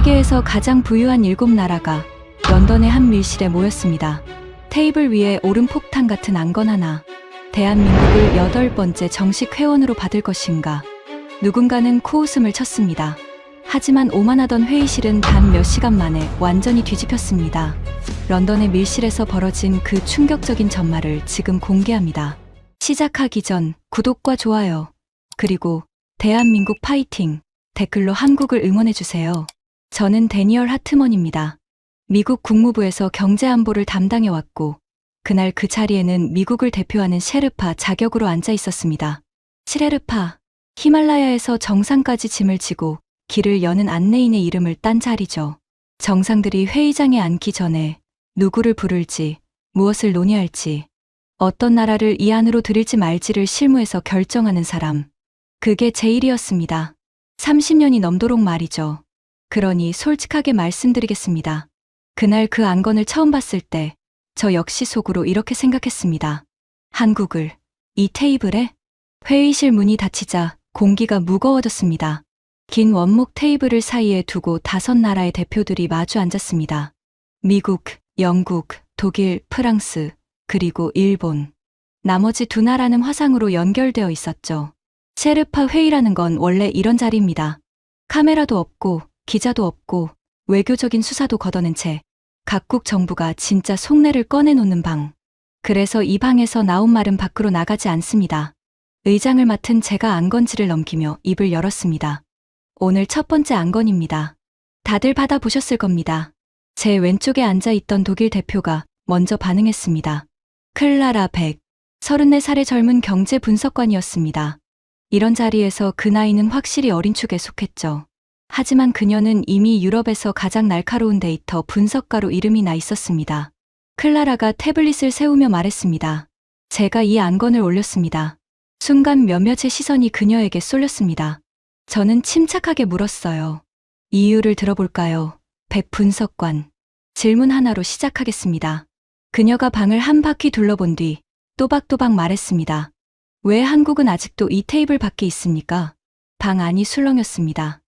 세계에서 가장 부유한 7나라가 런던의 한 밀실에 모였습니다. 테이블 위에 오름폭탄 같은 안건 하나. 대한민국을 8번째 정식 회원으로 받을 것인가. 누군가는 코웃음을 쳤습니다. 하지만 오만하던 회의실은 단 몇 시간 만에 완전히 뒤집혔습니다. 런던의 밀실에서 벌어진 그 충격적인 전말을 지금 공개합니다. 시작하기 전 구독과 좋아요, 그리고 대한민국 파이팅 댓글로 한국을 응원해주세요. 저는 데니얼 하트먼입니다. 미국 국무부에서 경제안보를 담당해왔고, 그날 그 자리에는 미국을 대표하는 셰르파 자격으로 앉아 있었습니다. 셰르파, 히말라야에서 정상까지 짐을 지고 길을 여는 안내인의 이름을 딴 자리죠. 정상들이 회의장에 앉기 전에 누구를 부를지, 무엇을 논의할지, 어떤 나라를 이 안으로 들일지 말지를 실무에서 결정하는 사람. 그게 제 일이었습니다. 30년이 넘도록 말이죠. 그러니 솔직하게 말씀드리겠습니다. 그날 그 안건을 처음 봤을 때 저 역시 속으로 이렇게 생각했습니다. 한국을 이 테이블에? 회의실 문이 닫히자 공기가 무거워졌습니다. 긴 원목 테이블을 사이에 두고 5나라의 대표들이 마주 앉았습니다. 미국, 영국, 독일, 프랑스, 그리고 일본. 나머지 2나라는 화상으로 연결되어 있었죠. 셰르파 회의라는 건 원래 이런 자리입니다. 카메라도 없고 기자도 없고 외교적인 수사도 걷어낸 채 각국 정부가 진짜 속내를 꺼내놓는 방. 그래서 이 방에서 나온 말은 밖으로 나가지 않습니다. 의장을 맡은 제가 안건지를 넘기며 입을 열었습니다. 오늘 첫 번째 안건입니다. 다들 받아보셨을 겁니다. 제 왼쪽에 앉아있던 독일 대표가 먼저 반응했습니다. 클라라 백, 34살의 젊은 경제 분석관이었습니다. 이런 자리에서 그 나이는 확실히 어린 축에 속했죠. 하지만 그녀는 이미 유럽에서 가장 날카로운 데이터 분석가로 이름이 나 있었습니다. 클라라가 태블릿을 세우며 말했습니다. 제가 이 안건을 올렸습니다. 순간 몇몇의 시선이 그녀에게 쏠렸습니다. 저는 침착하게 물었어요. 이유를 들어볼까요? 백 분석관. 질문 하나로 시작하겠습니다. 그녀가 방을 한 바퀴 둘러본 뒤 또박또박 말했습니다. 왜 한국은 아직도 이 테이블 밖에 있습니까? 방 안이 술렁였습니다.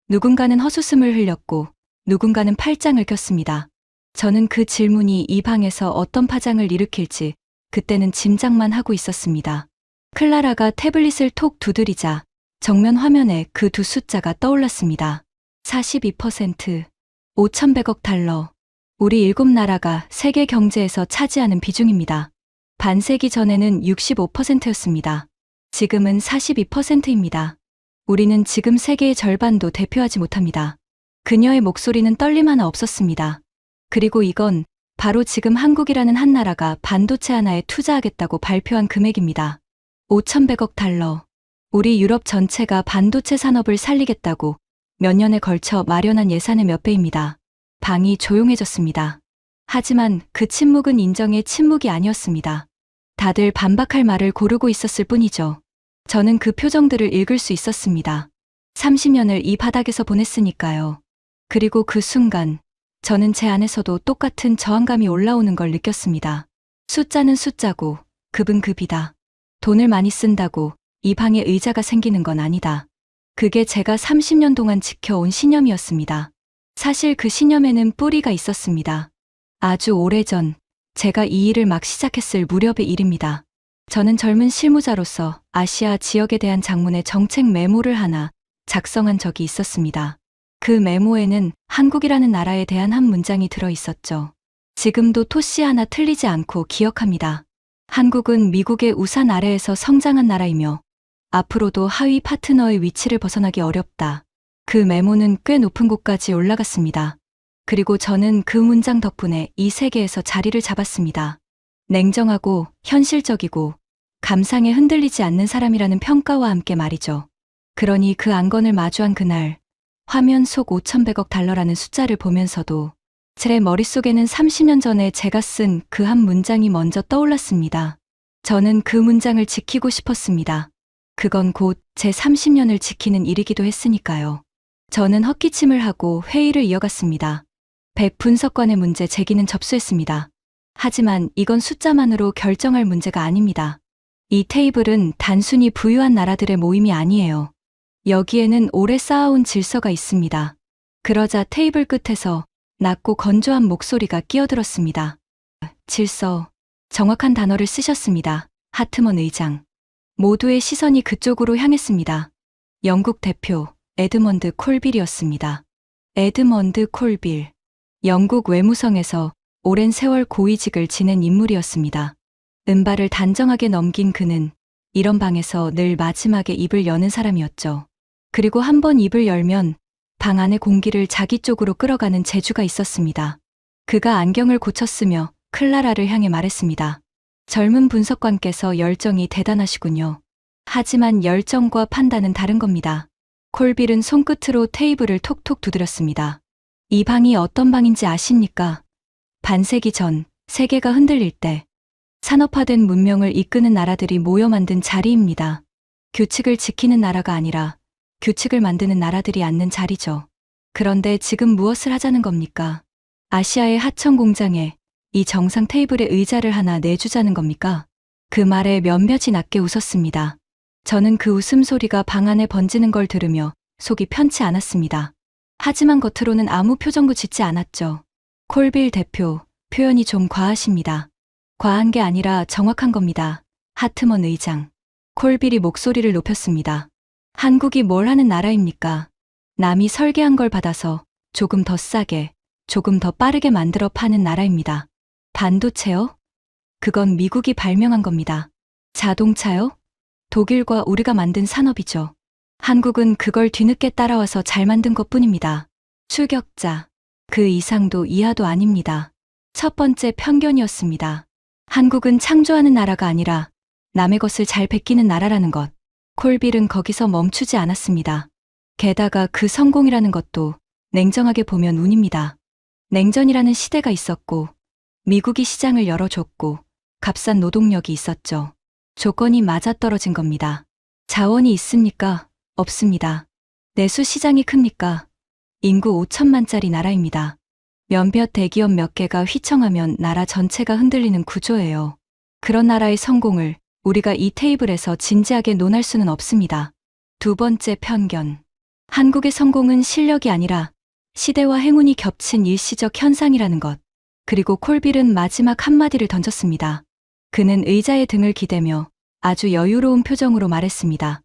누군가는 헛웃음을 흘렸고 누군가는 팔짱을 꼈습니다. 저는 그 질문이 이 방에서 어떤 파장을 일으킬지 그때는 짐작만 하고 있었습니다. 클라라가 태블릿을 톡 두드리자 정면 화면에 그 두 숫자가 떠올랐습니다. 42%, 5,100억 달러. 우리 7나라가 세계 경제에서 차지하는 비중입니다. 반세기 전에는 65%였습니다. 지금은 42%입니다. 우리는 지금 세계의 절반도 대표하지 못합니다. 그녀의 목소리는 떨림 하나 없었습니다. 그리고 이건 바로 지금 한국이라는 한 나라가 반도체 하나에 투자하겠다고 발표한 금액입니다. 5,100억 달러. 우리 유럽 전체가 반도체 산업을 살리겠다고 몇 년에 걸쳐 마련한 예산의 몇 배입니다. 방이 조용해졌습니다. 하지만 그 침묵은 인정의 침묵이 아니었습니다. 다들 반박할 말을 고르고 있었을 뿐이죠. 저는 그 표정들을 읽을 수 있었습니다. 30년을 이 바닥에서 보냈으니까요. 그리고 그 순간 저는 제 안에서도 똑같은 저항감이 올라오는 걸 느꼈습니다. 숫자는 숫자고 급은 급이다. 돈을 많이 쓴다고 이 방에 의자가 생기는 건 아니다. 그게 제가 30년 동안 지켜온 신념이었습니다. 사실 그 신념에는 뿌리가 있었습니다. 아주 오래전 제가 이 일을 막 시작했을 무렵의 일입니다. 저는 젊은 실무자로서 아시아 지역에 대한 장문의 정책 메모를 하나 작성한 적이 있었습니다. 그 메모에는 한국이라는 나라에 대한 한 문장이 들어 있었죠. 지금도 토씨 하나 틀리지 않고 기억합니다. 한국은 미국의 우산 아래에서 성장한 나라이며 앞으로도 하위 파트너의 위치를 벗어나기 어렵다. 그 메모는 꽤 높은 곳까지 올라갔습니다. 그리고 저는 그 문장 덕분에 이 세계에서 자리를 잡았습니다. 냉정하고 현실적이고 감상에 흔들리지 않는 사람이라는 평가와 함께 말이죠. 그러니 그 안건을 마주한 그날 화면 속 5,100억 달러라는 숫자를 보면서도 제 머릿속에는 30년 전에 제가 쓴 그 한 문장이 먼저 떠올랐습니다. 저는 그 문장을 지키고 싶었습니다. 그건 곧 제 30년을 지키는 일이기도 했으니까요. 저는 헛기침을 하고 회의를 이어갔습니다. 백 분석관의 문제 제기는 접수했습니다. 하지만 이건 숫자만으로 결정할 문제가 아닙니다. 이 테이블은 단순히 부유한 나라들의 모임이 아니에요. 여기에는 오래 쌓아온 질서가 있습니다. 그러자 테이블 끝에서 낮고 건조한 목소리가 끼어들었습니다. 질서, 정확한 단어를 쓰셨습니다. 하트먼 의장. 모두의 시선이 그쪽으로 향했습니다. 영국 대표 에드먼드 콜빌이었습니다. 에드먼드 콜빌. 영국 외무성에서 오랜 세월 고위직을 지낸 인물이었습니다. 은발을 단정하게 넘긴 그는 이런 방에서 늘 마지막에 입을 여는 사람이었죠. 그리고 한 번 입을 열면 방 안의 공기를 자기 쪽으로 끌어가는 재주가 있었습니다. 그가 안경을 고쳤으며 클라라를 향해 말했습니다. 젊은 분석관께서 열정이 대단하시군요. 하지만 열정과 판단은 다른 겁니다. 콜빌은 손끝으로 테이블을 톡톡 두드렸습니다. 이 방이 어떤 방인지 아십니까? 반세기 전 세계가 흔들릴 때 산업화된 문명을 이끄는 나라들이 모여 만든 자리입니다. 규칙을 지키는 나라가 아니라 규칙을 만드는 나라들이 앉는 자리죠. 그런데 지금 무엇을 하자는 겁니까? 아시아의 하청 공장에 이 정상 테이블에 의자를 하나 내주자는 겁니까? 그 말에 몇몇이 낮게 웃었습니다. 저는 그 웃음소리가 방 안에 번지는 걸 들으며 속이 편치 않았습니다. 하지만 겉으로는 아무 표정도 짓지 않았죠. 콜빌 대표, 표현이 좀 과하십니다. 과한 게 아니라 정확한 겁니다. 하트먼 의장. 콜빌이 목소리를 높였습니다. 한국이 뭘 하는 나라입니까? 남이 설계한 걸 받아서 조금 더 싸게, 조금 더 빠르게 만들어 파는 나라입니다. 반도체요? 그건 미국이 발명한 겁니다. 자동차요? 독일과 우리가 만든 산업이죠. 한국은 그걸 뒤늦게 따라와서 잘 만든 것뿐입니다. 추격자. 그 이상도 이하도 아닙니다. 첫 번째 편견이었습니다. 한국은 창조하는 나라가 아니라 남의 것을 잘 베끼는 나라라는 것. 콜빌은 거기서 멈추지 않았습니다. 게다가 그 성공이라는 것도 냉정하게 보면 운입니다. 냉전이라는 시대가 있었고 미국이 시장을 열어줬고 값싼 노동력이 있었죠. 조건이 맞아떨어진 겁니다. 자원이 있습니까? 없습니다. 내수 시장이 큽니까? 인구 5천만짜리 나라입니다. 몇몇 대기업 몇 개가 휘청하면 나라 전체가 흔들리는 구조예요. 그런 나라의 성공을 우리가 이 테이블에서 진지하게 논할 수는 없습니다. 두 번째 편견. 한국의 성공은 실력이 아니라 시대와 행운이 겹친 일시적 현상이라는 것. 그리고 콜빌은 마지막 한마디를 던졌습니다. 그는 의자에 등을 기대며 아주 여유로운 표정으로 말했습니다.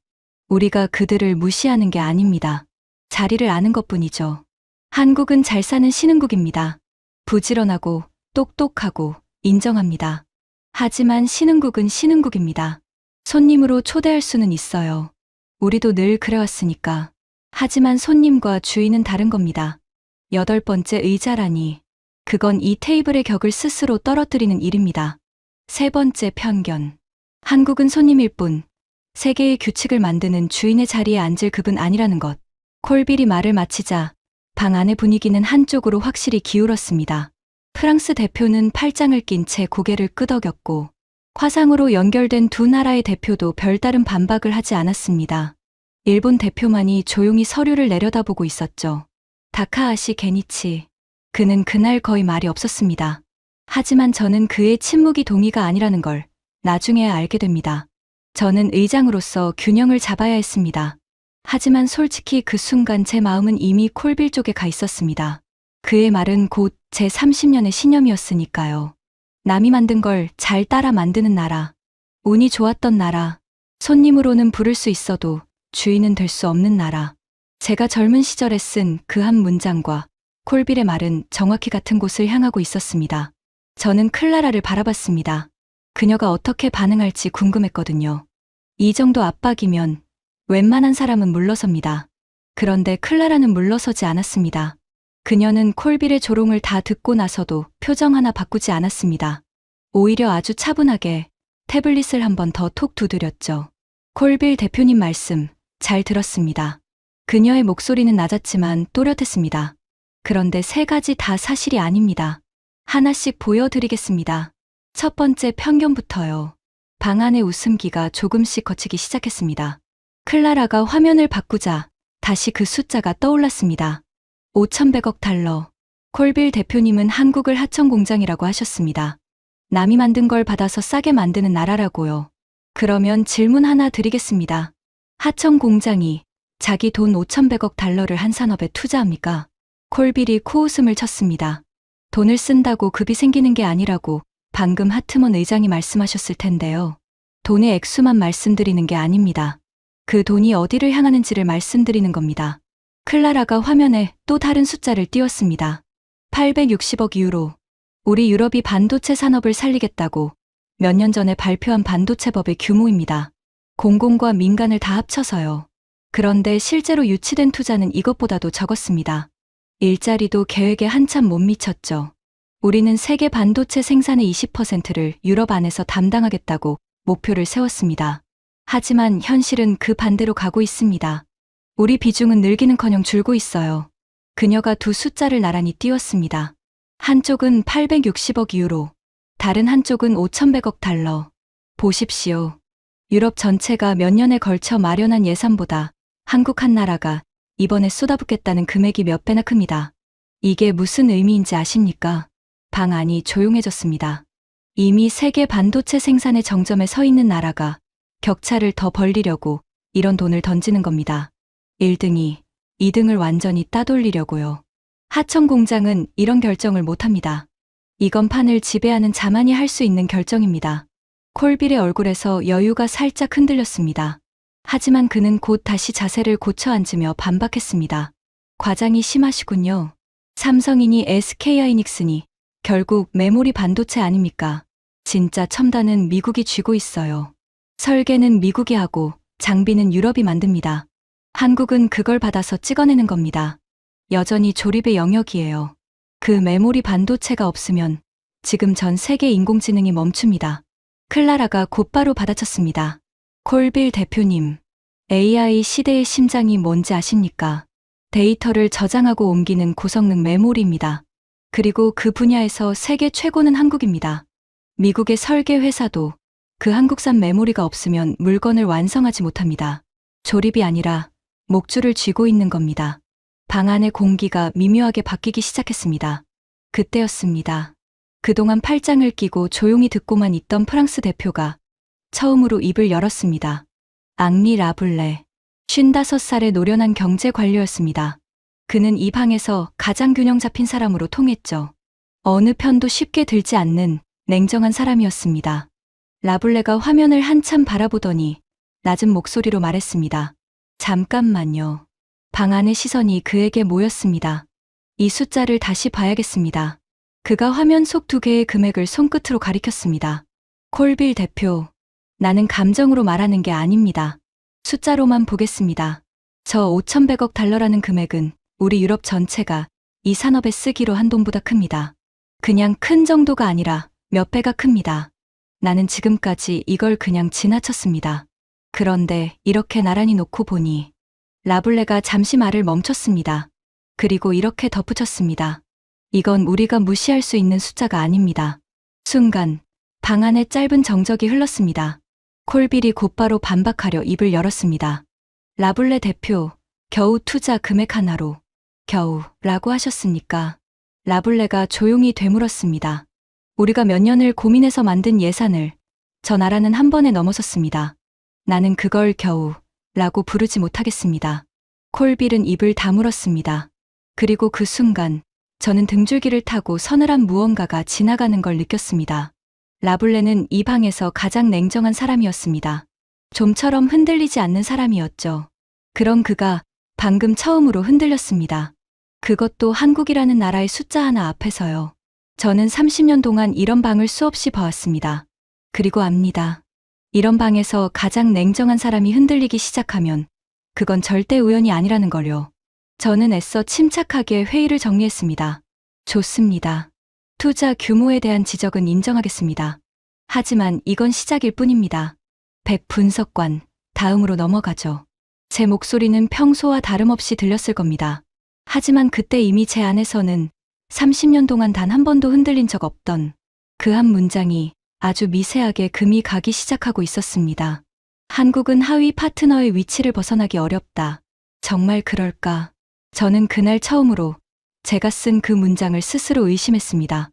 우리가 그들을 무시하는 게 아닙니다. 자리를 아는 것뿐이죠. 한국은 잘 사는 신흥국입니다. 부지런하고 똑똑하고 인정합니다. 하지만 신흥국은 신흥국입니다. 손님으로 초대할 수는 있어요. 우리도 늘 그래왔으니까. 하지만 손님과 주인은 다른 겁니다. 8번째 의자라니. 그건 이 테이블의 격을 스스로 떨어뜨리는 일입니다. 세 번째 편견. 한국은 손님일 뿐 세계의 규칙을 만드는 주인의 자리에 앉을 급은 아니라는 것. 콜빌이 말을 마치자 방 안의 분위기는 한쪽으로 확실히 기울었습니다. 프랑스 대표는 팔짱을 낀 채 고개를 끄덕였고 화상으로 연결된 두 나라의 대표도 별다른 반박을 하지 않았습니다. 일본 대표만이 조용히 서류를 내려다보고 있었죠. 다카하시 게니치. 그는 그날 거의 말이 없었습니다. 하지만 저는 그의 침묵이 동의가 아니라는 걸 나중에 알게 됩니다. 저는 의장으로서 균형을 잡아야 했습니다. 하지만 솔직히 그 순간 제 마음은 이미 콜빌 쪽에 가 있었습니다. 그의 말은 곧 제 30년의 신념이었으니까요. 남이 만든 걸 잘 따라 만드는 나라, 운이 좋았던 나라, 손님으로는 부를 수 있어도 주인은 될 수 없는 나라. 제가 젊은 시절에 쓴 그 한 문장과 콜빌의 말은 정확히 같은 곳을 향하고 있었습니다. 저는 클라라를 바라봤습니다. 그녀가 어떻게 반응할지 궁금했거든요. 이 정도 압박이면 웬만한 사람은 물러섭니다. 그런데 클라라는 물러서지 않았습니다. 그녀는 콜빌의 조롱을 다 듣고 나서도 표정 하나 바꾸지 않았습니다. 오히려 아주 차분하게 태블릿을 한 번 더 톡 두드렸죠. 콜빌 대표님 말씀 잘 들었습니다. 그녀의 목소리는 낮았지만 또렷했습니다. 그런데 세 가지 다 사실이 아닙니다. 하나씩 보여드리겠습니다. 첫 번째 편견부터요. 방 안의 웃음기가 조금씩 거치기 시작했습니다. 클라라가 화면을 바꾸자 다시 그 숫자가 떠올랐습니다. 5,100억 달러. 콜빌 대표님은 한국을 하청 공장이라고 하셨습니다. 남이 만든 걸 받아서 싸게 만드는 나라라고요. 그러면 질문 하나 드리겠습니다. 하청 공장이 자기 돈 5,100억 달러를 한 산업에 투자합니까? 콜빌이 코웃음을 쳤습니다. 돈을 쓴다고 급이 생기는 게 아니라고 방금 하트먼 의장이 말씀하셨을 텐데요. 돈의 액수만 말씀드리는 게 아닙니다. 그 돈이 어디를 향하는지를 말씀드리는 겁니다. 클라라가 화면에 또 다른 숫자를 띄웠습니다. 860억 유로. 우리 유럽이 반도체 산업을 살리겠다고 몇 년 전에 발표한 반도체법의 규모입니다. 공공과 민간을 다 합쳐서요. 그런데 실제로 유치된 투자는 이것보다도 적었습니다. 일자리도 계획에 한참 못 미쳤죠. 우리는 세계 반도체 생산의 20%를 유럽 안에서 담당하겠다고 목표를 세웠습니다. 하지만 현실은 그 반대로 가고 있습니다. 우리 비중은 늘기는커녕 줄고 있어요. 그녀가 두 숫자를 나란히 띄웠습니다. 한쪽은 860억 유로, 다른 한쪽은 5,100억 달러. 보십시오. 유럽 전체가 몇 년에 걸쳐 마련한 예산보다 한국 한 나라가 이번에 쏟아붓겠다는 금액이 몇 배나 큽니다. 이게 무슨 의미인지 아십니까? 방 안이 조용해졌습니다. 이미 세계 반도체 생산의 정점에 서 있는 나라가 격차를 더 벌리려고 이런 돈을 던지는 겁니다. 1등이 2등을 완전히 따돌리려고요. 하청 공장은 이런 결정을 못합니다. 이건 판을 지배하는 자만이 할 수 있는 결정입니다. 콜빌의 얼굴에서 여유가 살짝 흔들렸습니다. 하지만 그는 곧 다시 자세를 고쳐 앉으며 반박했습니다. 과장이 심하시군요. 삼성이니 SK하이닉스니 결국 메모리 반도체 아닙니까? 진짜 첨단은 미국이 쥐고 있어요. 설계는 미국이 하고 장비는 유럽이 만듭니다. 한국은 그걸 받아서 찍어내는 겁니다. 여전히 조립의 영역이에요. 그 메모리 반도체가 없으면 지금 전 세계 인공지능이 멈춥니다. 클라라가 곧바로 받아쳤습니다. 콜빌 대표님, AI 시대의 심장이 뭔지 아십니까? 데이터를 저장하고 옮기는 고성능 메모리입니다. 그리고 그 분야에서 세계 최고는 한국입니다. 미국의 설계 회사도 그 한국산 메모리가 없으면 물건을 완성하지 못합니다. 조립이 아니라 목줄을 쥐고 있는 겁니다. 방 안의 공기가 미묘하게 바뀌기 시작했습니다. 그때였습니다. 그동안 팔짱을 끼고 조용히 듣고만 있던 프랑스 대표가 처음으로 입을 열었습니다. 앙리 라블레, 55살의 노련한 경제 관료였습니다. 그는 이 방에서 가장 균형 잡힌 사람으로 통했죠. 어느 편도 쉽게 들지 않는 냉정한 사람이었습니다. 라블레가 화면을 한참 바라보더니 낮은 목소리로 말했습니다. 잠깐만요. 방 안의 시선이 그에게 모였습니다. 이 숫자를 다시 봐야겠습니다. 그가 화면 속 두 개의 금액을 손끝으로 가리켰습니다. 콜빌 대표, 나는 감정으로 말하는 게 아닙니다. 숫자로만 보겠습니다. 저 5,100억 달러라는 금액은 우리 유럽 전체가 이 산업에 쓰기로 한 돈보다 큽니다. 그냥 큰 정도가 아니라 몇 배가 큽니다. 나는 지금까지 이걸 그냥 지나쳤습니다. 그런데 이렇게 나란히 놓고 보니 라블레가 잠시 말을 멈췄습니다. 그리고 이렇게 덧붙였습니다. 이건 우리가 무시할 수 있는 숫자가 아닙니다. 순간 방 안에 짧은 정적이 흘렀습니다. 콜빌이 곧바로 반박하려 입을 열었습니다. 라블레 대표, 겨우 투자 금액 하나로 겨우라고 하셨습니까? 라블레가 조용히 되물었습니다. 우리가 몇 년을 고민해서 만든 예산을 저 나라는 한 번에 넘어섰습니다. 나는 그걸 겨우라고 부르지 못하겠습니다. 콜빌은 입을 다물었습니다. 그리고 그 순간 저는 등줄기를 타고 서늘한 무언가가 지나가는 걸 느꼈습니다. 라블레는 이 방에서 가장 냉정한 사람이었습니다. 좀처럼 흔들리지 않는 사람이었죠. 그런 그가 방금 처음으로 흔들렸습니다. 그것도 한국이라는 나라의 숫자 하나 앞에서요. 저는 30년 동안 이런 방을 수없이 봐왔습니다. 그리고 압니다. 이런 방에서 가장 냉정한 사람이 흔들리기 시작하면 그건 절대 우연이 아니라는 걸요. 저는 애써 침착하게 회의를 정리했습니다. 좋습니다. 투자 규모에 대한 지적은 인정하겠습니다. 하지만 이건 시작일 뿐입니다. 백 분석관, 다음으로 넘어가죠. 제 목소리는 평소와 다름없이 들렸을 겁니다. 하지만 그때 이미 제 안에서는 30년 동안 단 한 번도 흔들린 적 없던 그 한 문장이 아주 미세하게 금이 가기 시작하고 있었습니다. 한국은 하위 파트너의 위치를 벗어나기 어렵다. 정말 그럴까? 저는 그날 처음으로 제가 쓴 그 문장을 스스로 의심했습니다.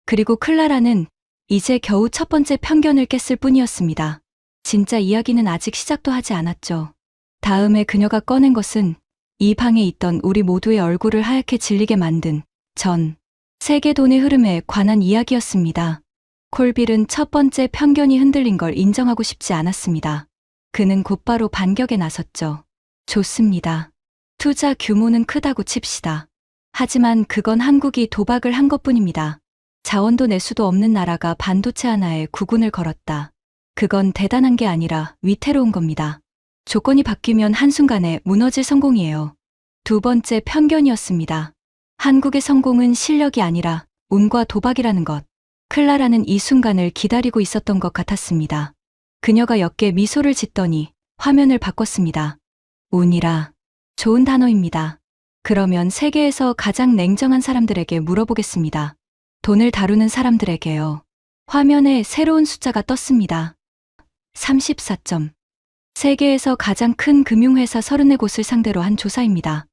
그리고 클라라는 이제 겨우 첫 번째 편견을 깼을 뿐이었습니다. 진짜 이야기는 아직 시작도 하지 않았죠. 다음에 그녀가 꺼낸 것은 이 방에 있던 우리 모두의 얼굴을 하얗게 질리게 만든 전 세계 돈의 흐름에 관한 이야기였습니다. 콜빌은 첫 번째 편견이 흔들린 걸 인정하고 싶지 않았습니다. 그는 곧바로 반격에 나섰죠. 좋습니다. 투자 규모는 크다고 칩시다. 하지만 그건 한국이 도박을 한 것뿐입니다. 자원도 내수도 없는 나라가 반도체 하나에 국운을 걸었다. 그건 대단한 게 아니라 위태로운 겁니다. 조건이 바뀌면 한순간에 무너질 성공이에요. 두 번째 편견이었습니다. 한국의 성공은 실력이 아니라 운과 도박이라는 것. 클라라는 이 순간을 기다리고 있었던 것 같았습니다. 그녀가 옅게 미소를 짓더니 화면을 바꿨습니다. 운이라. 좋은 단어입니다. 그러면 세계에서 가장 냉정한 사람들에게 물어보겠습니다. 돈을 다루는 사람들에게요. 화면에 새로운 숫자가 떴습니다. 34점. 세계에서 가장 큰 금융회사 34곳을 상대로 한 조사입니다.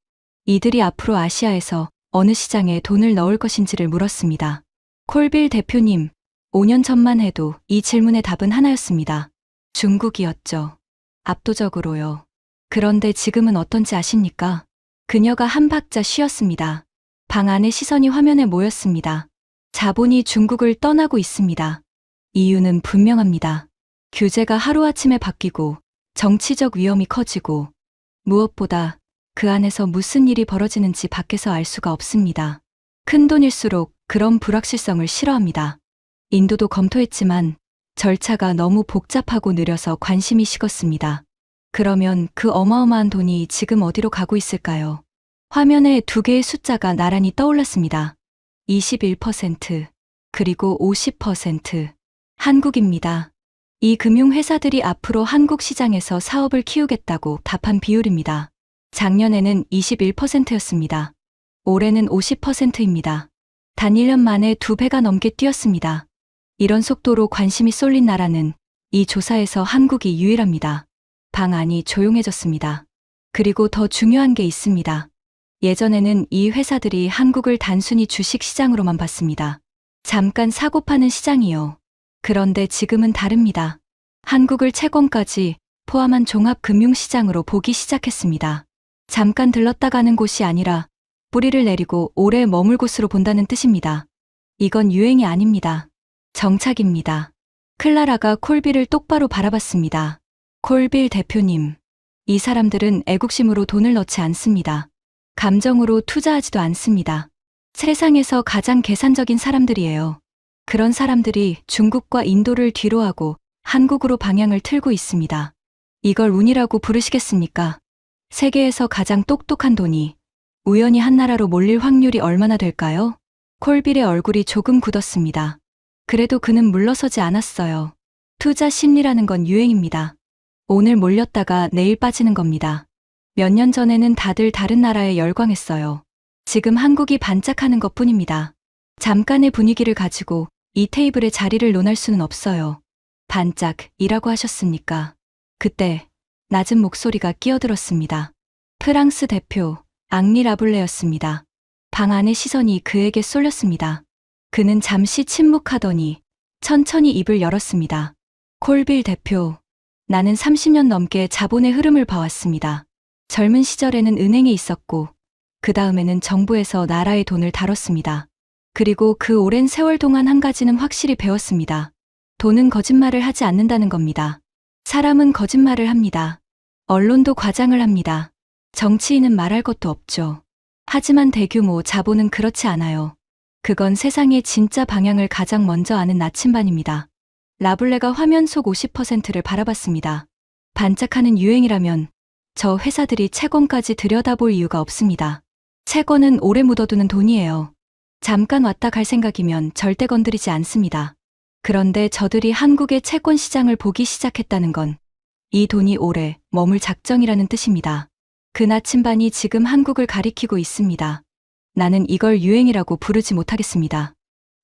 이들이 앞으로 아시아에서 어느 시장에 돈을 넣을 것인지를 물었습니다. 콜빌 대표님, 5년 전만 해도 이 질문의 답은 하나였습니다. 중국이었죠. 압도적으로요. 그런데 지금은 어떤지 아십니까? 그녀가 한 박자 쉬었습니다. 방 안의 시선이 화면에 모였습니다. 자본이 중국을 떠나고 있습니다. 이유는 분명합니다. 규제가 하루아침에 바뀌고 정치적 위험이 커지고 무엇보다 그 안에서 무슨 일이 벌어지는지 밖에서 알 수가 없습니다. 큰 돈일수록 그런 불확실성을 싫어합니다. 인도도 검토했지만 절차가 너무 복잡하고 느려서 관심이 식었습니다. 그러면 그 어마어마한 돈이 지금 어디로 가고 있을까요? 화면에 두 개의 숫자가 나란히 떠올랐습니다. 21% 그리고 50%. 한국입니다. 이 금융회사들이 앞으로 한국 시장에서 사업을 키우겠다고 답한 비율입니다. 작년에는 21%였습니다. 올해는 50%입니다. 단 1년 만에 2배가 넘게 뛰었습니다. 이런 속도로 관심이 쏠린 나라는 이 조사에서 한국이 유일합니다. 방 안이 조용해졌습니다. 그리고 더 중요한 게 있습니다. 예전에는 이 회사들이 한국을 단순히 주식 시장으로만 봤습니다. 잠깐 사고 파는 시장이요. 그런데 지금은 다릅니다. 한국을 채권까지 포함한 종합금융시장으로 보기 시작했습니다. 잠깐 들렀다 가는 곳이 아니라 뿌리를 내리고 오래 머물 곳으로 본다는 뜻입니다. 이건 유행이 아닙니다. 정착입니다. 클라라가 콜빌을 똑바로 바라봤습니다. 콜빌 대표님, 이 사람들은 애국심으로 돈을 넣지 않습니다. 감정으로 투자하지도 않습니다. 세상에서 가장 계산적인 사람들이에요. 그런 사람들이 중국과 인도를 뒤로하고 한국으로 방향을 틀고 있습니다. 이걸 운이라고 부르시겠습니까? 세계에서 가장 똑똑한 돈이 우연히 한 나라로 몰릴 확률이 얼마나 될까요? 콜빌의 얼굴이 조금 굳었습니다. 그래도 그는 물러서지 않았어요. 투자 심리라는 건 유행입니다. 오늘 몰렸다가 내일 빠지는 겁니다. 몇 년 전에는 다들 다른 나라에 열광했어요. 지금 한국이 반짝하는 것뿐입니다. 잠깐의 분위기를 가지고 이 테이블에 자리를 논할 수는 없어요. 반짝이라고 하셨습니까? 그때 낮은 목소리가 끼어들었습니다. 프랑스 대표 앙리 라블레였습니다. 방 안의 시선이 그에게 쏠렸습니다. 그는 잠시 침묵하더니 천천히 입을 열었습니다. 콜빌 대표, 나는 30년 넘게 자본의 흐름을 봐왔습니다. 젊은 시절에는 은행에 있었고 그 다음에는 정부에서 나라의 돈을 다뤘습니다. 그리고 그 오랜 세월 동안 한 가지는 확실히 배웠습니다. 돈은 거짓말을 하지 않는다는 겁니다. 사람은 거짓말을 합니다. 언론도 과장을 합니다. 정치인은 말할 것도 없죠. 하지만 대규모 자본은 그렇지 않아요. 그건 세상의 진짜 방향을 가장 먼저 아는 나침반입니다. 라블레가 화면 속 50%를 바라봤습니다. 반짝하는 유행이라면 저 회사들이 채권까지 들여다볼 이유가 없습니다. 채권은 오래 묻어두는 돈이에요. 잠깐 왔다 갈 생각이면 절대 건드리지 않습니다. 그런데 저들이 한국의 채권 시장을 보기 시작했다는 건 이 돈이 오래 머물 작정이라는 뜻입니다. 그 나침반이 지금 한국을 가리키고 있습니다. 나는 이걸 유행이라고 부르지 못하겠습니다.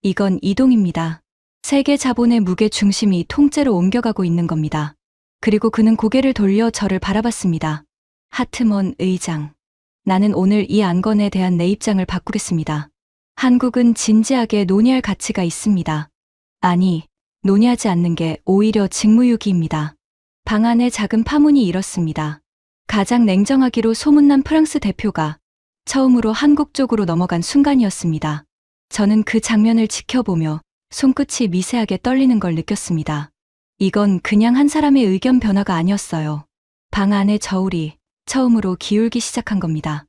이건 이동입니다. 세계 자본의 무게 중심이 통째로 옮겨가고 있는 겁니다. 그리고 그는 고개를 돌려 저를 바라봤습니다. 하트먼 의장. 나는 오늘 이 안건에 대한 내 입장을 바꾸겠습니다. 한국은 진지하게 논의할 가치가 있습니다. 아니, 논의하지 않는 게 오히려 직무유기입니다. 방 안에 작은 파문이 일었습니다. 가장 냉정하기로 소문난 프랑스 대표가 처음으로 한국 쪽으로 넘어간 순간이었습니다. 저는 그 장면을 지켜보며 손끝이 미세하게 떨리는 걸 느꼈습니다. 이건 그냥 한 사람의 의견 변화가 아니었어요. 방 안의 저울이 처음으로 기울기 시작한 겁니다.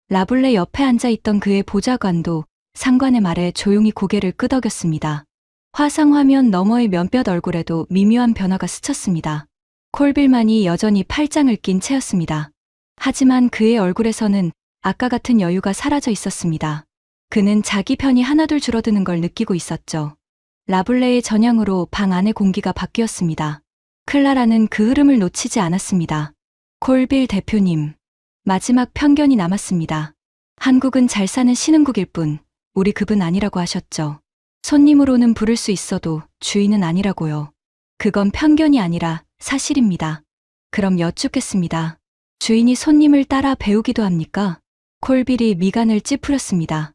라블레 옆에 앉아있던 그의 보좌관도 상관의 말에 조용히 고개를 끄덕였습니다. 화상화면 너머의 몇몇 얼굴에도 미묘한 변화가 스쳤습니다. 콜빌만이 여전히 팔짱을 낀 채였습니다. 하지만 그의 얼굴에서는 아까 같은 여유가 사라져 있었습니다. 그는 자기 편이 하나둘 줄어드는 걸 느끼고 있었죠. 라블레의 전향으로 방 안의 공기가 바뀌었습니다. 클라라는 그 흐름을 놓치지 않았습니다. 콜빌 대표님, 마지막 편견이 남았습니다. 한국은 잘 사는 신흥국일 뿐 우리 급은 아니라고 하셨죠. 손님으로는 부를 수 있어도 주인은 아니라고요. 그건 편견이 아니라 사실입니다. 그럼 여쭙겠습니다. 주인이 손님을 따라 배우기도 합니까? 콜빌이 미간을 찌푸렸습니다.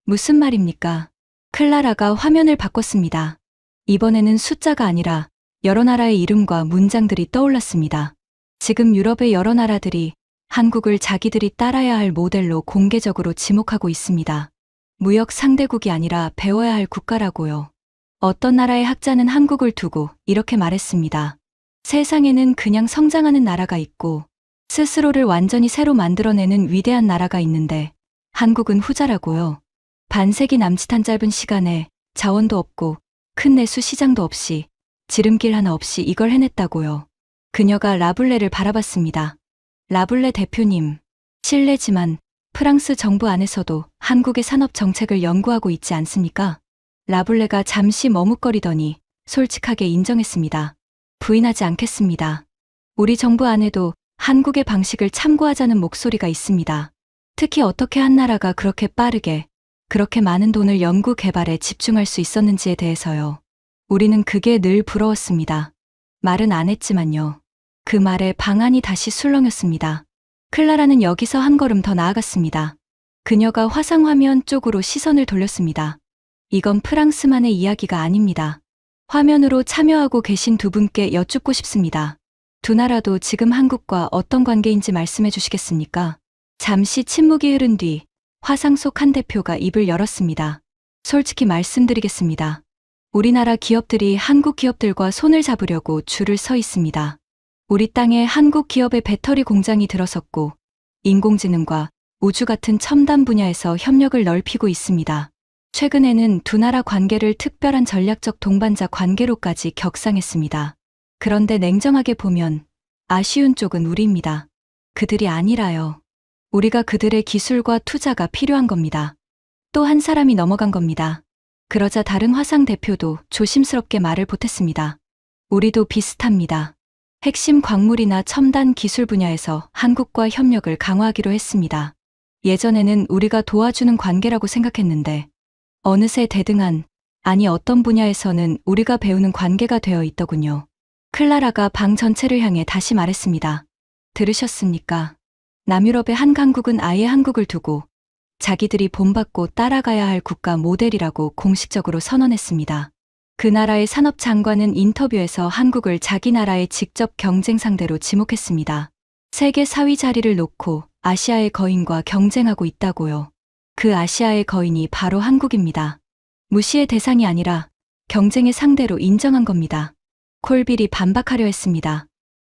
무슨 말입니까? 클라라가 화면을 바꿨습니다. 이번에는 숫자가 아니라 여러 나라의 이름과 문장들이 떠올랐습니다. 지금 유럽의 여러 나라들이 한국을 자기들이 따라야 할 모델로 공개적으로 지목하고 있습니다. 무역 상대국이 아니라 배워야 할 국가라고요. 어떤 나라의 학자는 한국을 두고 이렇게 말했습니다. 세상에는 그냥 성장하는 나라가 있고 스스로를 완전히 새로 만들어내는 위대한 나라가 있는데 한국은 후자라고요. 반세기 남짓한 짧은 시간에 자원도 없고 큰 내수 시장도 없이 지름길 하나 없이 이걸 해냈다고요. 그녀가 라블레를 바라봤습니다. 라블레 대표님, 실례지만 프랑스 정부 안에서도 한국의 산업 정책을 연구하고 있지 않습니까? 라블레가 잠시 머뭇거리더니 솔직하게 인정했습니다. 부인하지 않겠습니다. 우리 정부 안에도 한국의 방식을 참고하자는 목소리가 있습니다. 특히 어떻게 한 나라가 그렇게 빠르게, 그렇게 많은 돈을 연구 개발에 집중할 수 있었는지에 대해서요. 우리는 그게 늘 부러웠습니다. 말은 안 했지만요. 그 말에 방안이 다시 술렁였습니다. 클라라는 여기서 한 걸음 더 나아갔습니다. 그녀가 화상화면 쪽으로 시선을 돌렸습니다. 이건 프랑스만의 이야기가 아닙니다. 화면으로 참여하고 계신 두 분께 여쭙고 싶습니다. 두 나라도 지금 한국과 어떤 관계인지 말씀해 주시겠습니까? 잠시 침묵이 흐른 뒤 화상 속 한 대표가 입을 열었습니다. 솔직히 말씀드리겠습니다. 우리나라 기업들이 한국 기업들과 손을 잡으려고 줄을 서 있습니다. 우리 땅에 한국 기업의 배터리 공장이 들어섰고 인공지능과 우주 같은 첨단 분야에서 협력을 넓히고 있습니다. 최근에는 두 나라 관계를 특별한 전략적 동반자 관계로까지 격상했습니다. 그런데 냉정하게 보면 아쉬운 쪽은 우리입니다. 그들이 아니라요. 우리가 그들의 기술과 투자가 필요한 겁니다. 또 한 사람이 넘어간 겁니다. 그러자 다른 화상 대표도 조심스럽게 말을 보탰습니다. 우리도 비슷합니다. 핵심 광물이나 첨단 기술 분야에서 한국과 협력을 강화하기로 했습니다. 예전에는 우리가 도와주는 관계라고 생각했는데 어느새 대등한, 아니 어떤 분야에서는 우리가 배우는 관계가 되어 있더군요. 클라라가 방 전체를 향해 다시 말했습니다. 들으셨습니까? 남유럽의 한 강국은 아예 한국을 두고 자기들이 본받고 따라가야 할 국가 모델이라고 공식적으로 선언했습니다. 그 나라의 산업장관은 인터뷰에서 한국을 자기 나라의 직접 경쟁 상대로 지목했습니다. 세계 4위 자리를 놓고 아시아의 거인과 경쟁하고 있다고요. 그 아시아의 거인이 바로 한국입니다. 무시의 대상이 아니라 경쟁의 상대로 인정한 겁니다. 콜빌이 반박하려 했습니다.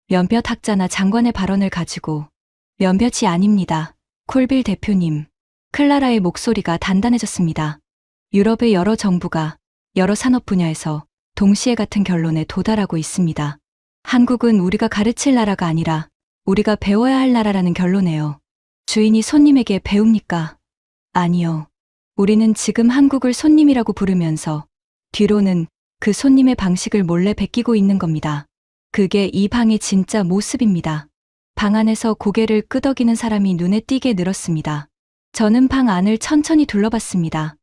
몇몇 학자나 장관의 발언을 가지고 몇몇이 아닙니다. 콜빌 대표님. 클라라의 목소리가 단단해졌습니다. 유럽의 여러 정부가 여러 산업 분야에서 동시에 같은 결론에 도달하고 있습니다. 한국은 우리가 가르칠 나라가 아니라 우리가 배워야 할 나라라는 결론에요. 주인이 손님에게 배웁니까? 아니요. 우리는 지금 한국을 손님이라고 부르면서 뒤로는 그 손님의 방식을 몰래 베끼고 있는 겁니다. 그게 이 방의 진짜 모습입니다. 방 안에서 고개를 끄덕이는 사람이 눈에 띄게 늘었습니다. 저는 방 안을 천천히 둘러봤습니다.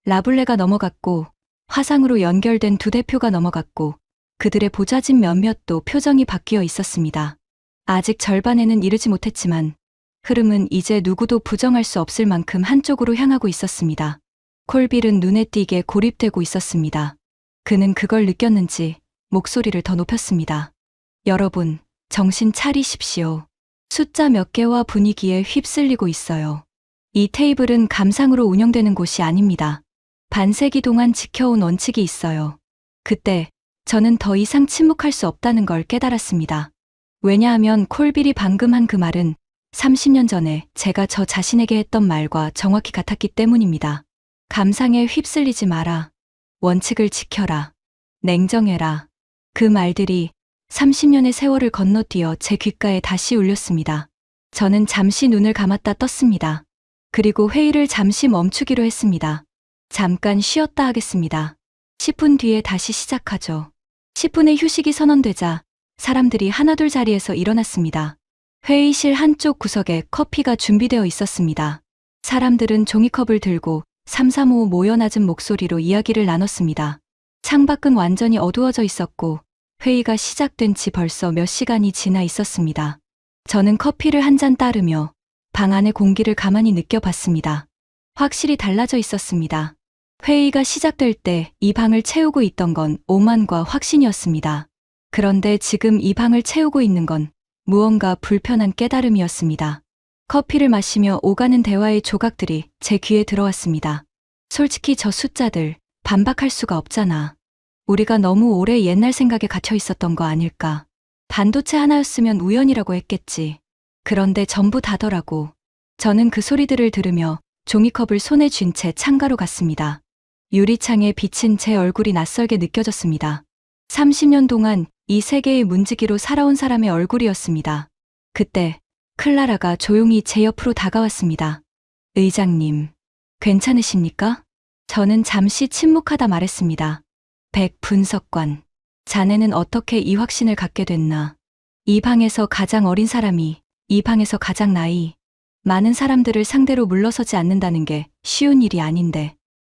라블레가 넘어갔고 화상으로 연결된 두 대표가 넘어갔고 그들의 보좌진 몇몇도 표정이 바뀌어 있었습니다. 아직 절반에는 이르지 못했지만 흐름은 이제 누구도 부정할 수 없을 만큼 한쪽으로 향하고 있었습니다. 콜빌은 눈에 띄게 고립되고 있었습니다. 그는 그걸 느꼈는지 목소리를 더 높였습니다. 여러분, 정신 차리십시오. 숫자 몇 개와 분위기에 휩쓸리고 있어요. 이 테이블은 감상으로 운영되는 곳이 아닙니다. 반세기 동안 지켜온 원칙이 있어요. 그때 저는 더 이상 침묵할 수 없다는 걸 깨달았습니다. 왜냐하면 콜빌이 방금 한 그 말은 30년 전에 제가 저 자신에게 했던 말과 정확히 같았기 때문입니다. 감상에 휩쓸리지 마라. 원칙을 지켜라. 냉정해라. 그 말들이 30년의 세월을 건너뛰어 제 귓가에 다시 울렸습니다. 저는 잠시 눈을 감았다 떴습니다. 그리고 회의를 잠시 멈추기로 했습니다. 잠깐 쉬었다 하겠습니다. 10분 뒤에 다시 시작하죠. 10분의 휴식이 선언되자 사람들이 하나둘 자리에서 일어났습니다. 회의실 한쪽 구석에 커피가 준비되어 있었습니다. 사람들은 종이컵을 들고 삼삼오오 모여 낮은 목소리로 이야기를 나눴습니다. 창밖은 완전히 어두워져 있었고 회의가 시작된 지 벌써 몇 시간이 지나 있었습니다. 저는 커피를 한 잔 따르며 방 안의 공기를 가만히 느껴봤습니다. 확실히 달라져 있었습니다. 회의가 시작될 때 이 방을 채우고 있던 건 오만과 확신이었습니다. 그런데 지금 이 방을 채우고 있는 건 무언가 불편한 깨달음이었습니다. 커피를 마시며 오가는 대화의 조각들이 제 귀에 들어왔습니다. 솔직히 저 숫자들 반박할 수가 없잖아. 우리가 너무 오래 옛날 생각에 갇혀 있었던 거 아닐까. 반도체 하나였으면 우연이라고 했겠지. 그런데 전부 다더라고. 저는 그 소리들을 들으며 종이컵을 손에 쥔 채 창가로 갔습니다. 유리창에 비친 제 얼굴이 낯설게 느껴졌습니다. 30년 동안 이 세계의 문지기로 살아온 사람의 얼굴이었습니다. 그때 클라라가 조용히 제 옆으로 다가왔습니다. 의장님, 괜찮으십니까? 저는 잠시 침묵하다 말했습니다. 백 분석관, 자네는 어떻게 이 확신을 갖게 됐나? 이 방에서 가장 어린 사람이 이 방에서 가장 나이 많은 사람들을 상대로 물러서지 않는다는 게 쉬운 일이 아닌데.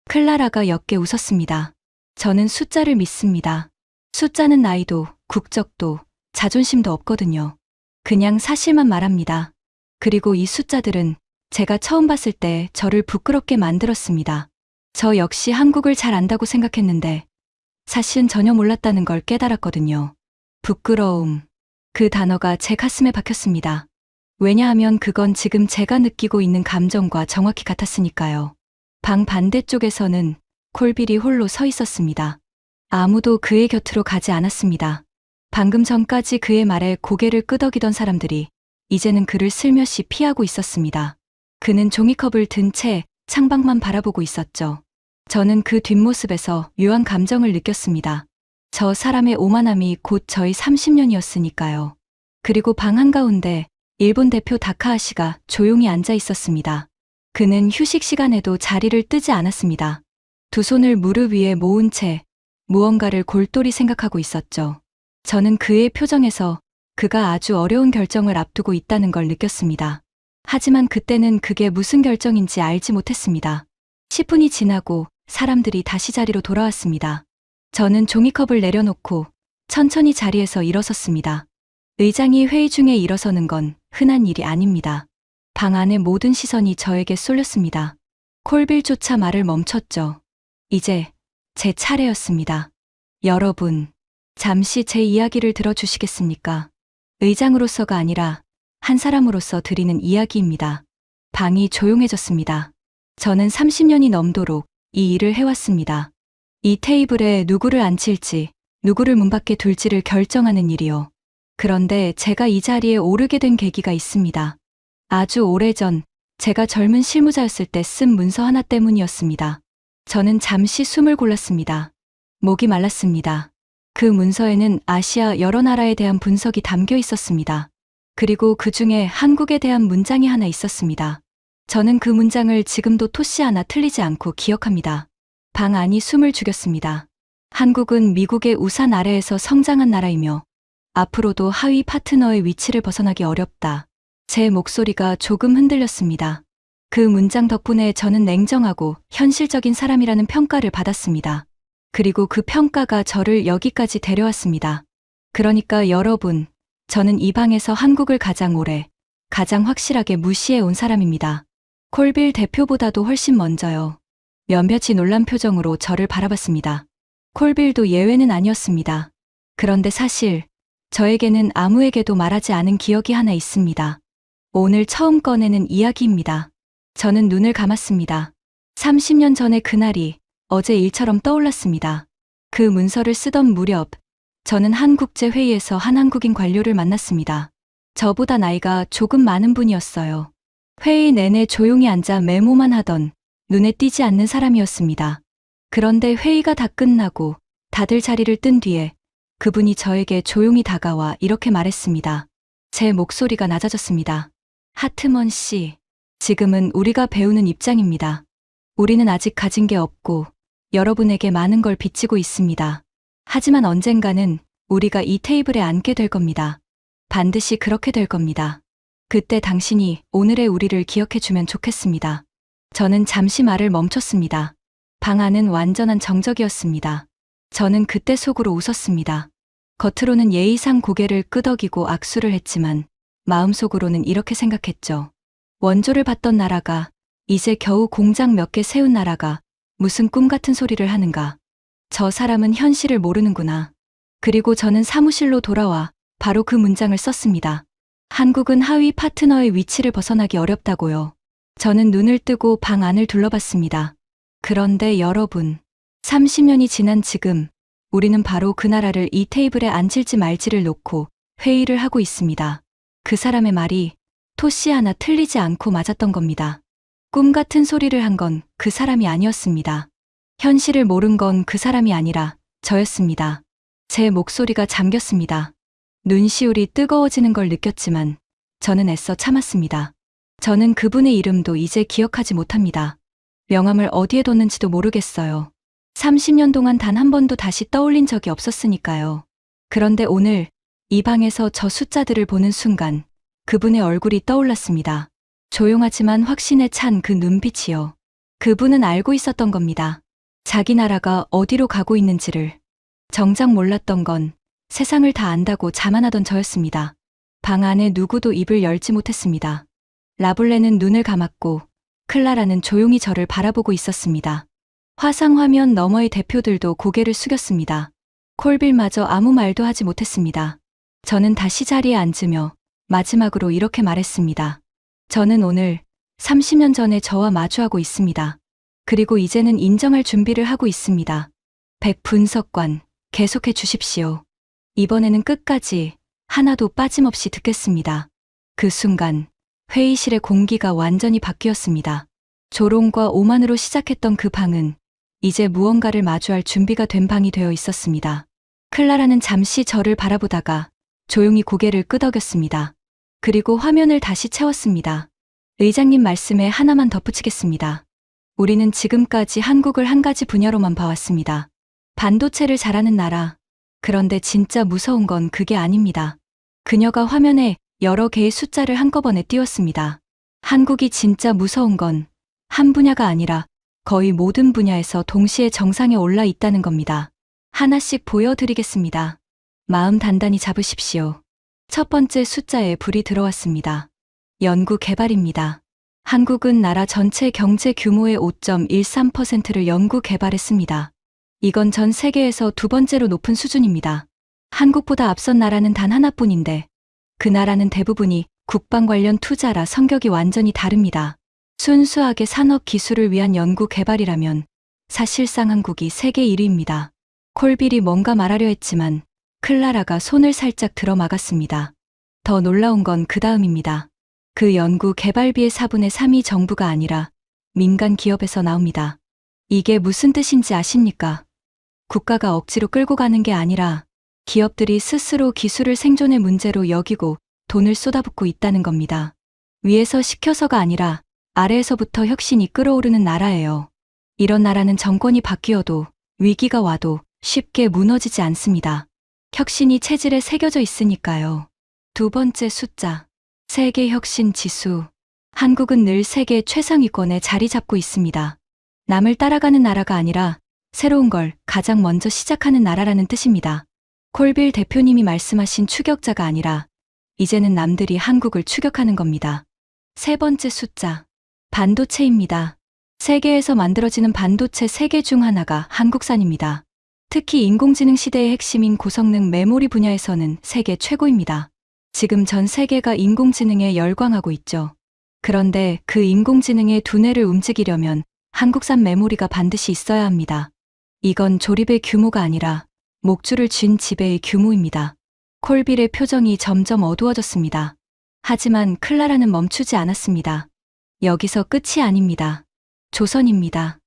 클라라가 옅게 웃었습니다. 저는 숫자를 믿습니다. 숫자는 나이도 국적도 자존심도 없거든요. 그냥 사실만 말합니다. 그리고 이 숫자들은 제가 처음 봤을 때 저를 부끄럽게 만들었습니다. 저 역시 한국을 잘 안다고 생각했는데 사실은 전혀 몰랐다는 걸 깨달았거든요. 부끄러움. 그 단어가 제 가슴에 박혔습니다. 왜냐하면 그건 지금 제가 느끼고 있는 감정과 정확히 같았으니까요. 방 반대쪽에서는 콜빌이 홀로 서 있었습니다. 아무도 그의 곁으로 가지 않았습니다. 방금 전까지 그의 말에 고개를 끄덕이던 사람들이 이제는 그를 슬며시 피하고 있었습니다. 그는 종이컵을 든 채 창밖만 바라보고 있었죠. 저는 그 뒷모습에서 묘한 감정을 느꼈습니다. 저 사람의 오만함이 곧 저의 30년이었으니까요. 그리고 방 한가운데 일본 대표 다카하시가 조용히 앉아 있었습니다. 그는 휴식 시간에도 자리를 뜨지 않았습니다. 두 손을 무릎 위에 모은 채 무언가를 골똘히 생각하고 있었죠. 저는 그의 표정에서 그가 아주 어려운 결정을 앞두고 있다는 걸 느꼈습니다. 하지만 그때는 그게 무슨 결정인지 알지 못했습니다. 10분이 지나고 사람들이 다시 자리로 돌아왔습니다. 저는 종이컵을 내려놓고 천천히 자리에서 일어섰습니다. 의장이 회의 중에 일어서는 건 흔한 일이 아닙니다. 방 안의 모든 시선이 저에게 쏠렸습니다. 콜빌조차 말을 멈췄죠. 이제 제 차례였습니다. 여러분, 잠시 제 이야기를 들어주시겠습니까? 의장으로서가 아니라 한 사람으로서 드리는 이야기입니다. 방이 조용해졌습니다. 저는 30년이 넘도록 이 일을 해왔습니다. 이 테이블에 누구를 앉힐지, 누구를 문 밖에 둘지를 결정하는 일이요. 그런데 제가 이 자리에 오르게 된 계기가 있습니다. 아주 오래전 제가 젊은 실무자였을 때 쓴 문서 하나 때문이었습니다. 저는 잠시 숨을 골랐습니다. 목이 말랐습니다. 그 문서에는 아시아 여러 나라에 대한 분석이 담겨 있었습니다. 그리고 그 중에 한국에 대한 문장이 하나 있었습니다. 저는 그 문장을 지금도 토시 하나 틀리지 않고 기억합니다. 방 안이 숨을 죽였습니다. 한국은 미국의 우산 아래에서 성장한 나라이며 앞으로도 하위 파트너의 위치를 벗어나기 어렵다. 제 목소리가 조금 흔들렸습니다. 그 문장 덕분에 저는 냉정하고 현실적인 사람이라는 평가를 받았습니다. 그리고 그 평가가 저를 여기까지 데려왔습니다. 그러니까 여러분, 저는 이 방에서 한국을 가장 오래, 가장 확실하게 무시해 온 사람입니다. 콜빌 대표보다도 훨씬 먼저요. 몇몇이 놀란 표정으로 저를 바라봤습니다. 콜빌도 예외는 아니었습니다. 그런데 사실 저에게는 아무에게도 말하지 않은 기억이 하나 있습니다. 오늘 처음 꺼내는 이야기입니다. 저는 눈을 감았습니다. 30년 전의 그날이 어제 일처럼 떠올랐습니다. 그 문서를 쓰던 무렵, 저는 한국제회의에서 한 한국인 관료를 만났습니다. 저보다 나이가 조금 많은 분이었어요. 회의 내내 조용히 앉아 메모만 하던 눈에 띄지 않는 사람이었습니다. 그런데 회의가 다 끝나고 다들 자리를 뜬 뒤에 그분이 저에게 조용히 다가와 이렇게 말했습니다. 제 목소리가 낮아졌습니다. 하트먼 씨, 지금은 우리가 배우는 입장입니다. 우리는 아직 가진 게 없고 여러분에게 많은 걸 빚지고 있습니다. 하지만 언젠가는 우리가 이 테이블에 앉게 될 겁니다. 반드시 그렇게 될 겁니다. 그때 당신이 오늘의 우리를 기억해주면 좋겠습니다. 저는 잠시 말을 멈췄습니다. 방 안은 완전한 정적이었습니다. 저는 그때 속으로 웃었습니다. 겉으로는 예의상 고개를 끄덕이고 악수를 했지만 마음속으로는 이렇게 생각했죠. 원조를 받던 나라가 이제 겨우 공장 몇 개 세운 나라가 무슨 꿈 같은 소리를 하는가. 저 사람은 현실을 모르는구나. 그리고 저는 사무실로 돌아와 바로 그 문장을 썼습니다. 한국은 하위 파트너의 위치를 벗어나기 어렵다고요. 저는 눈을 뜨고 방 안을 둘러봤습니다. 그런데 여러분, 30년이 지난 지금 우리는 바로 그 나라를 이 테이블에 앉힐지 말지를 놓고 회의를 하고 있습니다. 그 사람의 말이 토씨 하나 틀리지 않고 맞았던 겁니다. 꿈 같은 소리를 한 건 그 사람이 아니었습니다. 현실을 모른 건 그 사람이 아니라 저였습니다. 제 목소리가 잠겼습니다. 눈시울이 뜨거워지는 걸 느꼈지만 저는 애써 참았습니다. 저는 그분의 이름도 이제 기억하지 못합니다. 명함을 어디에 뒀는지도 모르겠어요. 30년 동안 단 한 번도 다시 떠올린 적이 없었으니까요. 그런데 오늘 이 방에서 저 숫자들을 보는 순간 그분의 얼굴이 떠올랐습니다. 조용하지만 확신에 찬 그 눈빛이요. 그분은 알고 있었던 겁니다. 자기 나라가 어디로 가고 있는지를. 정작 몰랐던 건 세상을 다 안다고 자만하던 저였습니다. 방 안에 누구도 입을 열지 못했습니다. 라블레는 눈을 감았고 클라라는 조용히 저를 바라보고 있었습니다. 화상 화면 너머의 대표들도 고개를 숙였습니다. 콜빌마저 아무 말도 하지 못했습니다. 저는 다시 자리에 앉으며 마지막으로 이렇게 말했습니다. 저는 오늘 30년 전에 저와 마주하고 있습니다. 그리고 이제는 인정할 준비를 하고 있습니다. 백 분석관, 계속해 주십시오. 이번에는 끝까지 하나도 빠짐없이 듣겠습니다. 그 순간 회의실의 공기가 완전히 바뀌었습니다. 조롱과 오만으로 시작했던 그 방은 이제 무언가를 마주할 준비가 된 방이 되어 있었습니다. 클라라는 잠시 저를 바라보다가 조용히 고개를 끄덕였습니다. 그리고 화면을 다시 채웠습니다. 의장님 말씀에 하나만 덧붙이겠습니다. 우리는 지금까지 한국을 한 가지 분야로만 봐왔습니다. 반도체를 잘하는 나라. 그런데 진짜 무서운 건 그게 아닙니다. 그녀가 화면에 여러 개의 숫자를 한꺼번에 띄웠습니다. 한국이 진짜 무서운 건 한 분야가 아니라 거의 모든 분야에서 동시에 정상에 올라 있다는 겁니다. 하나씩 보여드리겠습니다. 마음 단단히 잡으십시오. 첫 번째 숫자에 불이 들어왔습니다. 연구 개발입니다. 한국은 나라 전체 경제 규모의 5.13%를 연구 개발했습니다. 이건 전 세계에서 두 번째로 높은 수준입니다. 한국보다 앞선 나라는 단 하나뿐인데 그 나라는 대부분이 국방 관련 투자라 성격이 완전히 다릅니다. 순수하게 산업 기술을 위한 연구 개발이라면 사실상 한국이 세계 1위입니다. 콜빌이 뭔가 말하려 했지만 클라라가 손을 살짝 들어 막았습니다. 더 놀라운 건 그 다음입니다. 그 연구 개발비의 4분의 3이 정부가 아니라 민간 기업에서 나옵니다. 이게 무슨 뜻인지 아십니까? 국가가 억지로 끌고 가는 게 아니라 기업들이 스스로 기술을 생존의 문제로 여기고 돈을 쏟아붓고 있다는 겁니다. 위에서 시켜서가 아니라 아래에서부터 혁신이 끌어오르는 나라예요. 이런 나라는 정권이 바뀌어도 위기가 와도 쉽게 무너지지 않습니다. 혁신이 체질에 새겨져 있으니까요. 두 번째 숫자, 세계 혁신 지수. 한국은 늘 세계 최상위권에 자리 잡고 있습니다. 남을 따라가는 나라가 아니라 새로운 걸 가장 먼저 시작하는 나라라는 뜻입니다. 콜빌 대표님이 말씀하신 추격자가 아니라 이제는 남들이 한국을 추격하는 겁니다. 세 번째 숫자, 반도체입니다. 세계에서 만들어지는 반도체 3개 중 하나가 한국산입니다. 특히 인공지능 시대의 핵심인 고성능 메모리 분야에서는 세계 최고입니다. 지금 전 세계가 인공지능에 열광하고 있죠. 그런데 그 인공지능의 두뇌를 움직이려면 한국산 메모리가 반드시 있어야 합니다. 이건 조립의 규모가 아니라 목줄을 쥔 지배의 규모입니다. 콜빌의 표정이 점점 어두워졌습니다. 하지만 클라라는 멈추지 않았습니다. 여기서 끝이 아닙니다. 조선입니다.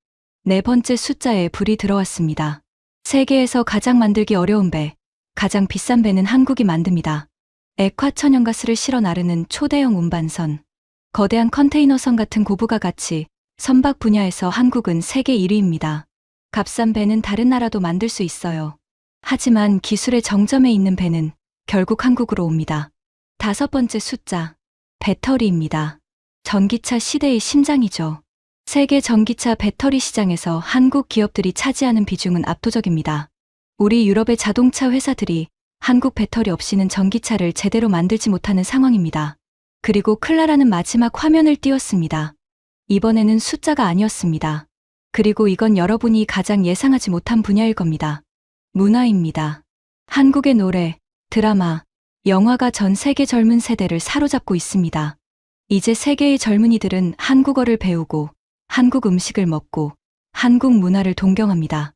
네 번째 숫자에 불이 들어왔습니다. 세계에서 가장 만들기 어려운 배, 가장 비싼 배는 한국이 만듭니다. 액화 천연가스를 실어 나르는 초대형 운반선, 거대한 컨테이너선 같은 고부가 가치, 선박 분야에서 한국은 세계 1위입니다. 값싼 배는 다른 나라도 만들 수 있어요. 하지만 기술의 정점에 있는 배는 결국 한국으로 옵니다. 다섯 번째 숫자, 배터리입니다. 전기차 시대의 심장이죠. 세계 전기차 배터리 시장에서 한국 기업들이 차지하는 비중은 압도적입니다. 우리 유럽의 자동차 회사들이 한국 배터리 없이는 전기차를 제대로 만들지 못하는 상황입니다. 그리고 클라라는 마지막 화면을 띄웠습니다. 이번에는 숫자가 아니었습니다. 그리고 이건 여러분이 가장 예상하지 못한 분야일 겁니다. 문화입니다. 한국의 노래, 드라마, 영화가 전 세계 젊은 세대를 사로잡고 있습니다. 이제 세계의 젊은이들은 한국어를 배우고 한국 음식을 먹고 한국 문화를 동경합니다.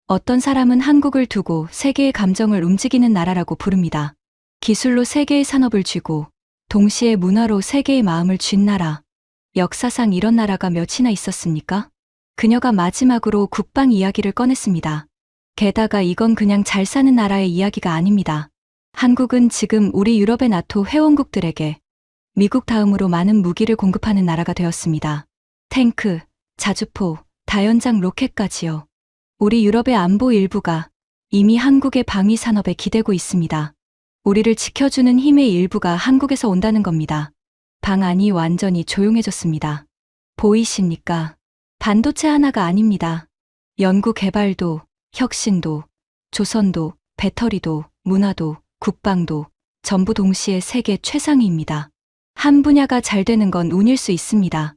어떤 사람은 한국을 두고 세계의 감정을 움직이는 나라라고 부릅니다. 기술로 세계의 산업을 쥐고 동시에 문화로 세계의 마음을 쥔 나라. 역사상 이런 나라가 몇이나 있었습니까? 그녀가 마지막으로 국방 이야기를 꺼냈습니다. 게다가 이건 그냥 잘 사는 나라의 이야기가 아닙니다. 한국은 지금 우리 유럽의 나토 회원국들에게 미국 다음으로 많은 무기를 공급하는 나라가 되었습니다. 탱크, 자주포, 다연장 로켓까지요. 우리 유럽의 안보 일부가 이미 한국의 방위 산업에 기대고 있습니다. 우리를 지켜주는 힘의 일부가 한국에서 온다는 겁니다. 방 안이 완전히 조용해졌습니다. 보이십니까? 반도체 하나가 아닙니다. 연구 개발도, 혁신도, 조선도, 배터리도, 문화도, 국방도 전부 동시에 세계 최상위입니다. 한 분야가 잘 되는 건 운일 수 있습니다.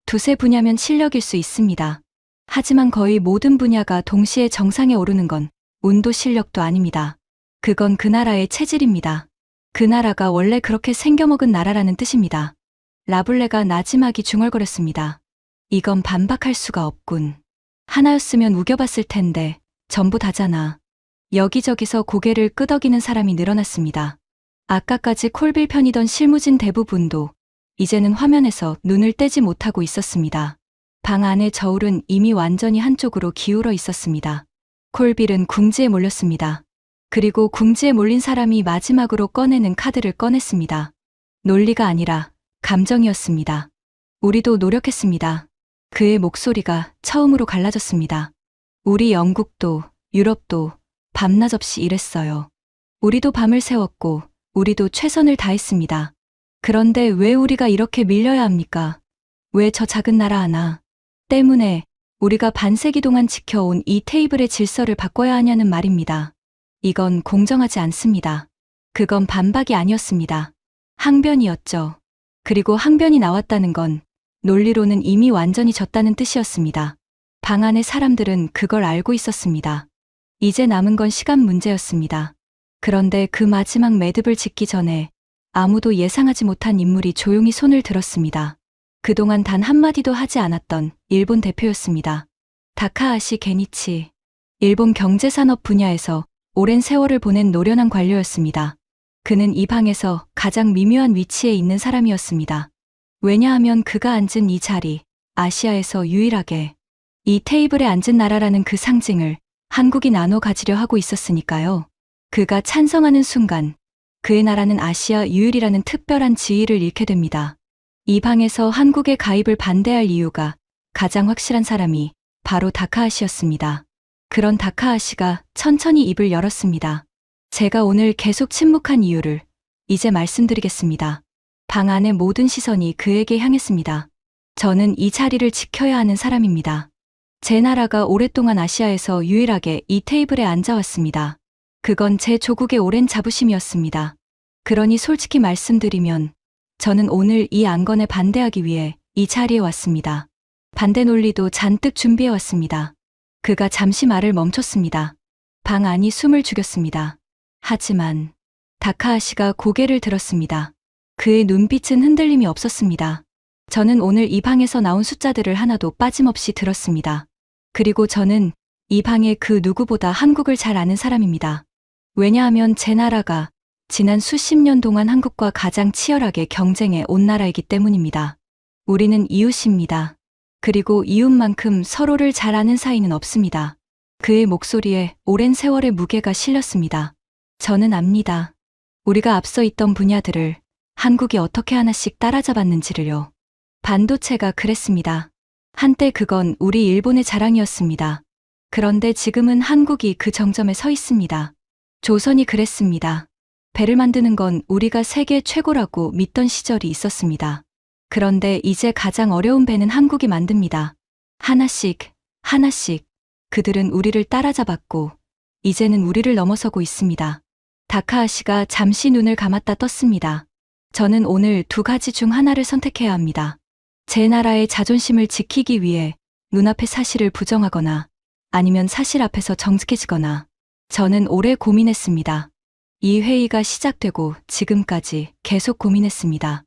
두세 분야면 실력일 수 있습니다. 하지만 거의 모든 분야가 동시에 정상에 오르는 건 운도 실력도 아닙니다. 그건 그 나라의 체질입니다. 그 나라가 원래 그렇게 생겨먹은 나라라는 뜻입니다. 라블레가 나지막이 중얼거렸습니다. 이건 반박할 수가 없군. 하나였으면 우겨봤을 텐데 전부 다잖아. 여기저기서 고개를 끄덕이는 사람이 늘어났습니다. 아까까지 콜빌 편이던 실무진 대부분도 이제는 화면에서 눈을 떼지 못하고 있었습니다. 방 안의 저울은 이미 완전히 한쪽으로 기울어 있었습니다. 콜빌은 궁지에 몰렸습니다. 그리고 궁지에 몰린 사람이 마지막으로 꺼내는 카드를 꺼냈습니다. 논리가 아니라 감정이었습니다. 우리도 노력했습니다. 그의 목소리가 처음으로 갈라졌습니다. 우리 영국도 유럽도 밤낮 없이 일했어요. 우리도 밤을 새웠고 우리도 최선을 다했습니다. 그런데 왜 우리가 이렇게 밀려야 합니까? 왜 저 작은 나라 하나 때문에 우리가 반세기 동안 지켜온 이 테이블의 질서를 바꿔야 하냐는 말입니다. 이건 공정하지 않습니다. 그건 반박이 아니었습니다. 항변이었죠. 그리고 항변이 나왔다는 건 논리로는 이미 완전히 졌다는 뜻이었습니다. 방 안의 사람들은 그걸 알고 있었습니다. 이제 남은 건 시간 문제였습니다. 그런데 그 마지막 매듭을 짓기 전에 아무도 예상하지 못한 인물이 조용히 손을 들었습니다. 그동안 단 한마디도 하지 않았던 일본 대표였습니다. 다카하시 게니치. 일본 경제산업 분야에서 오랜 세월을 보낸 노련한 관료였습니다. 그는 이 방에서 가장 미묘한 위치에 있는 사람이었습니다. 왜냐하면 그가 앉은 이 자리, 아시아에서 유일하게 이 테이블에 앉은 나라라는 그 상징을 한국이 나눠 가지려 하고 있었으니까요. 그가 찬성하는 순간 그의 나라는 아시아 유일이라는 특별한 지위를 잃게 됩니다. 이 방에서 한국의 가입을 반대할 이유가 가장 확실한 사람이 바로 다카하시였습니다. 그런 다카하시가 천천히 입을 열었습니다. 제가 오늘 계속 침묵한 이유를 이제 말씀드리겠습니다. 방 안의 모든 시선이 그에게 향했습니다. 저는 이 자리를 지켜야 하는 사람입니다. 제 나라가 오랫동안 아시아에서 유일하게 이 테이블에 앉아왔습니다. 그건 제 조국의 오랜 자부심이었습니다. 그러니 솔직히 말씀드리면 저는 오늘 이 안건에 반대하기 위해 이 자리에 왔습니다. 반대 논리도 잔뜩 준비해 왔습니다. 그가 잠시 말을 멈췄습니다. 방 안이 숨을 죽였습니다. 하지만 다카하시가 고개를 들었습니다. 그의 눈빛은 흔들림이 없었습니다. 저는 오늘 이 방에서 나온 숫자들을 하나도 빠짐없이 들었습니다. 그리고 저는 이 방의 그 누구보다 한국을 잘 아는 사람입니다. 왜냐하면 제 나라가 지난 수십 년 동안 한국과 가장 치열하게 경쟁해 온 나라이기 때문입니다. 우리는 이웃입니다. 그리고 이웃만큼 서로를 잘 아는 사이는 없습니다. 그의 목소리에 오랜 세월의 무게가 실렸습니다. 저는 압니다. 우리가 앞서 있던 분야들을 한국이 어떻게 하나씩 따라잡았는지를요. 반도체가 그랬습니다. 한때 그건 우리 일본의 자랑이었습니다. 그런데 지금은 한국이 그 정점에 서 있습니다. 조선이 그랬습니다. 배를 만드는 건 우리가 세계 최고라고 믿던 시절이 있었습니다. 그런데 이제 가장 어려운 배는 한국이 만듭니다. 하나씩, 하나씩. 그들은 우리를 따라잡았고, 이제는 우리를 넘어서고 있습니다. 다카하시가 잠시 눈을 감았다 떴습니다. 저는 오늘 두 가지 중 하나를 선택해야 합니다. 제 나라의 자존심을 지키기 위해 눈앞의 사실을 부정하거나 아니면 사실 앞에서 정직해지거나. 저는 오래 고민했습니다. 이 회의가 시작되고 지금까지 계속 고민했습니다.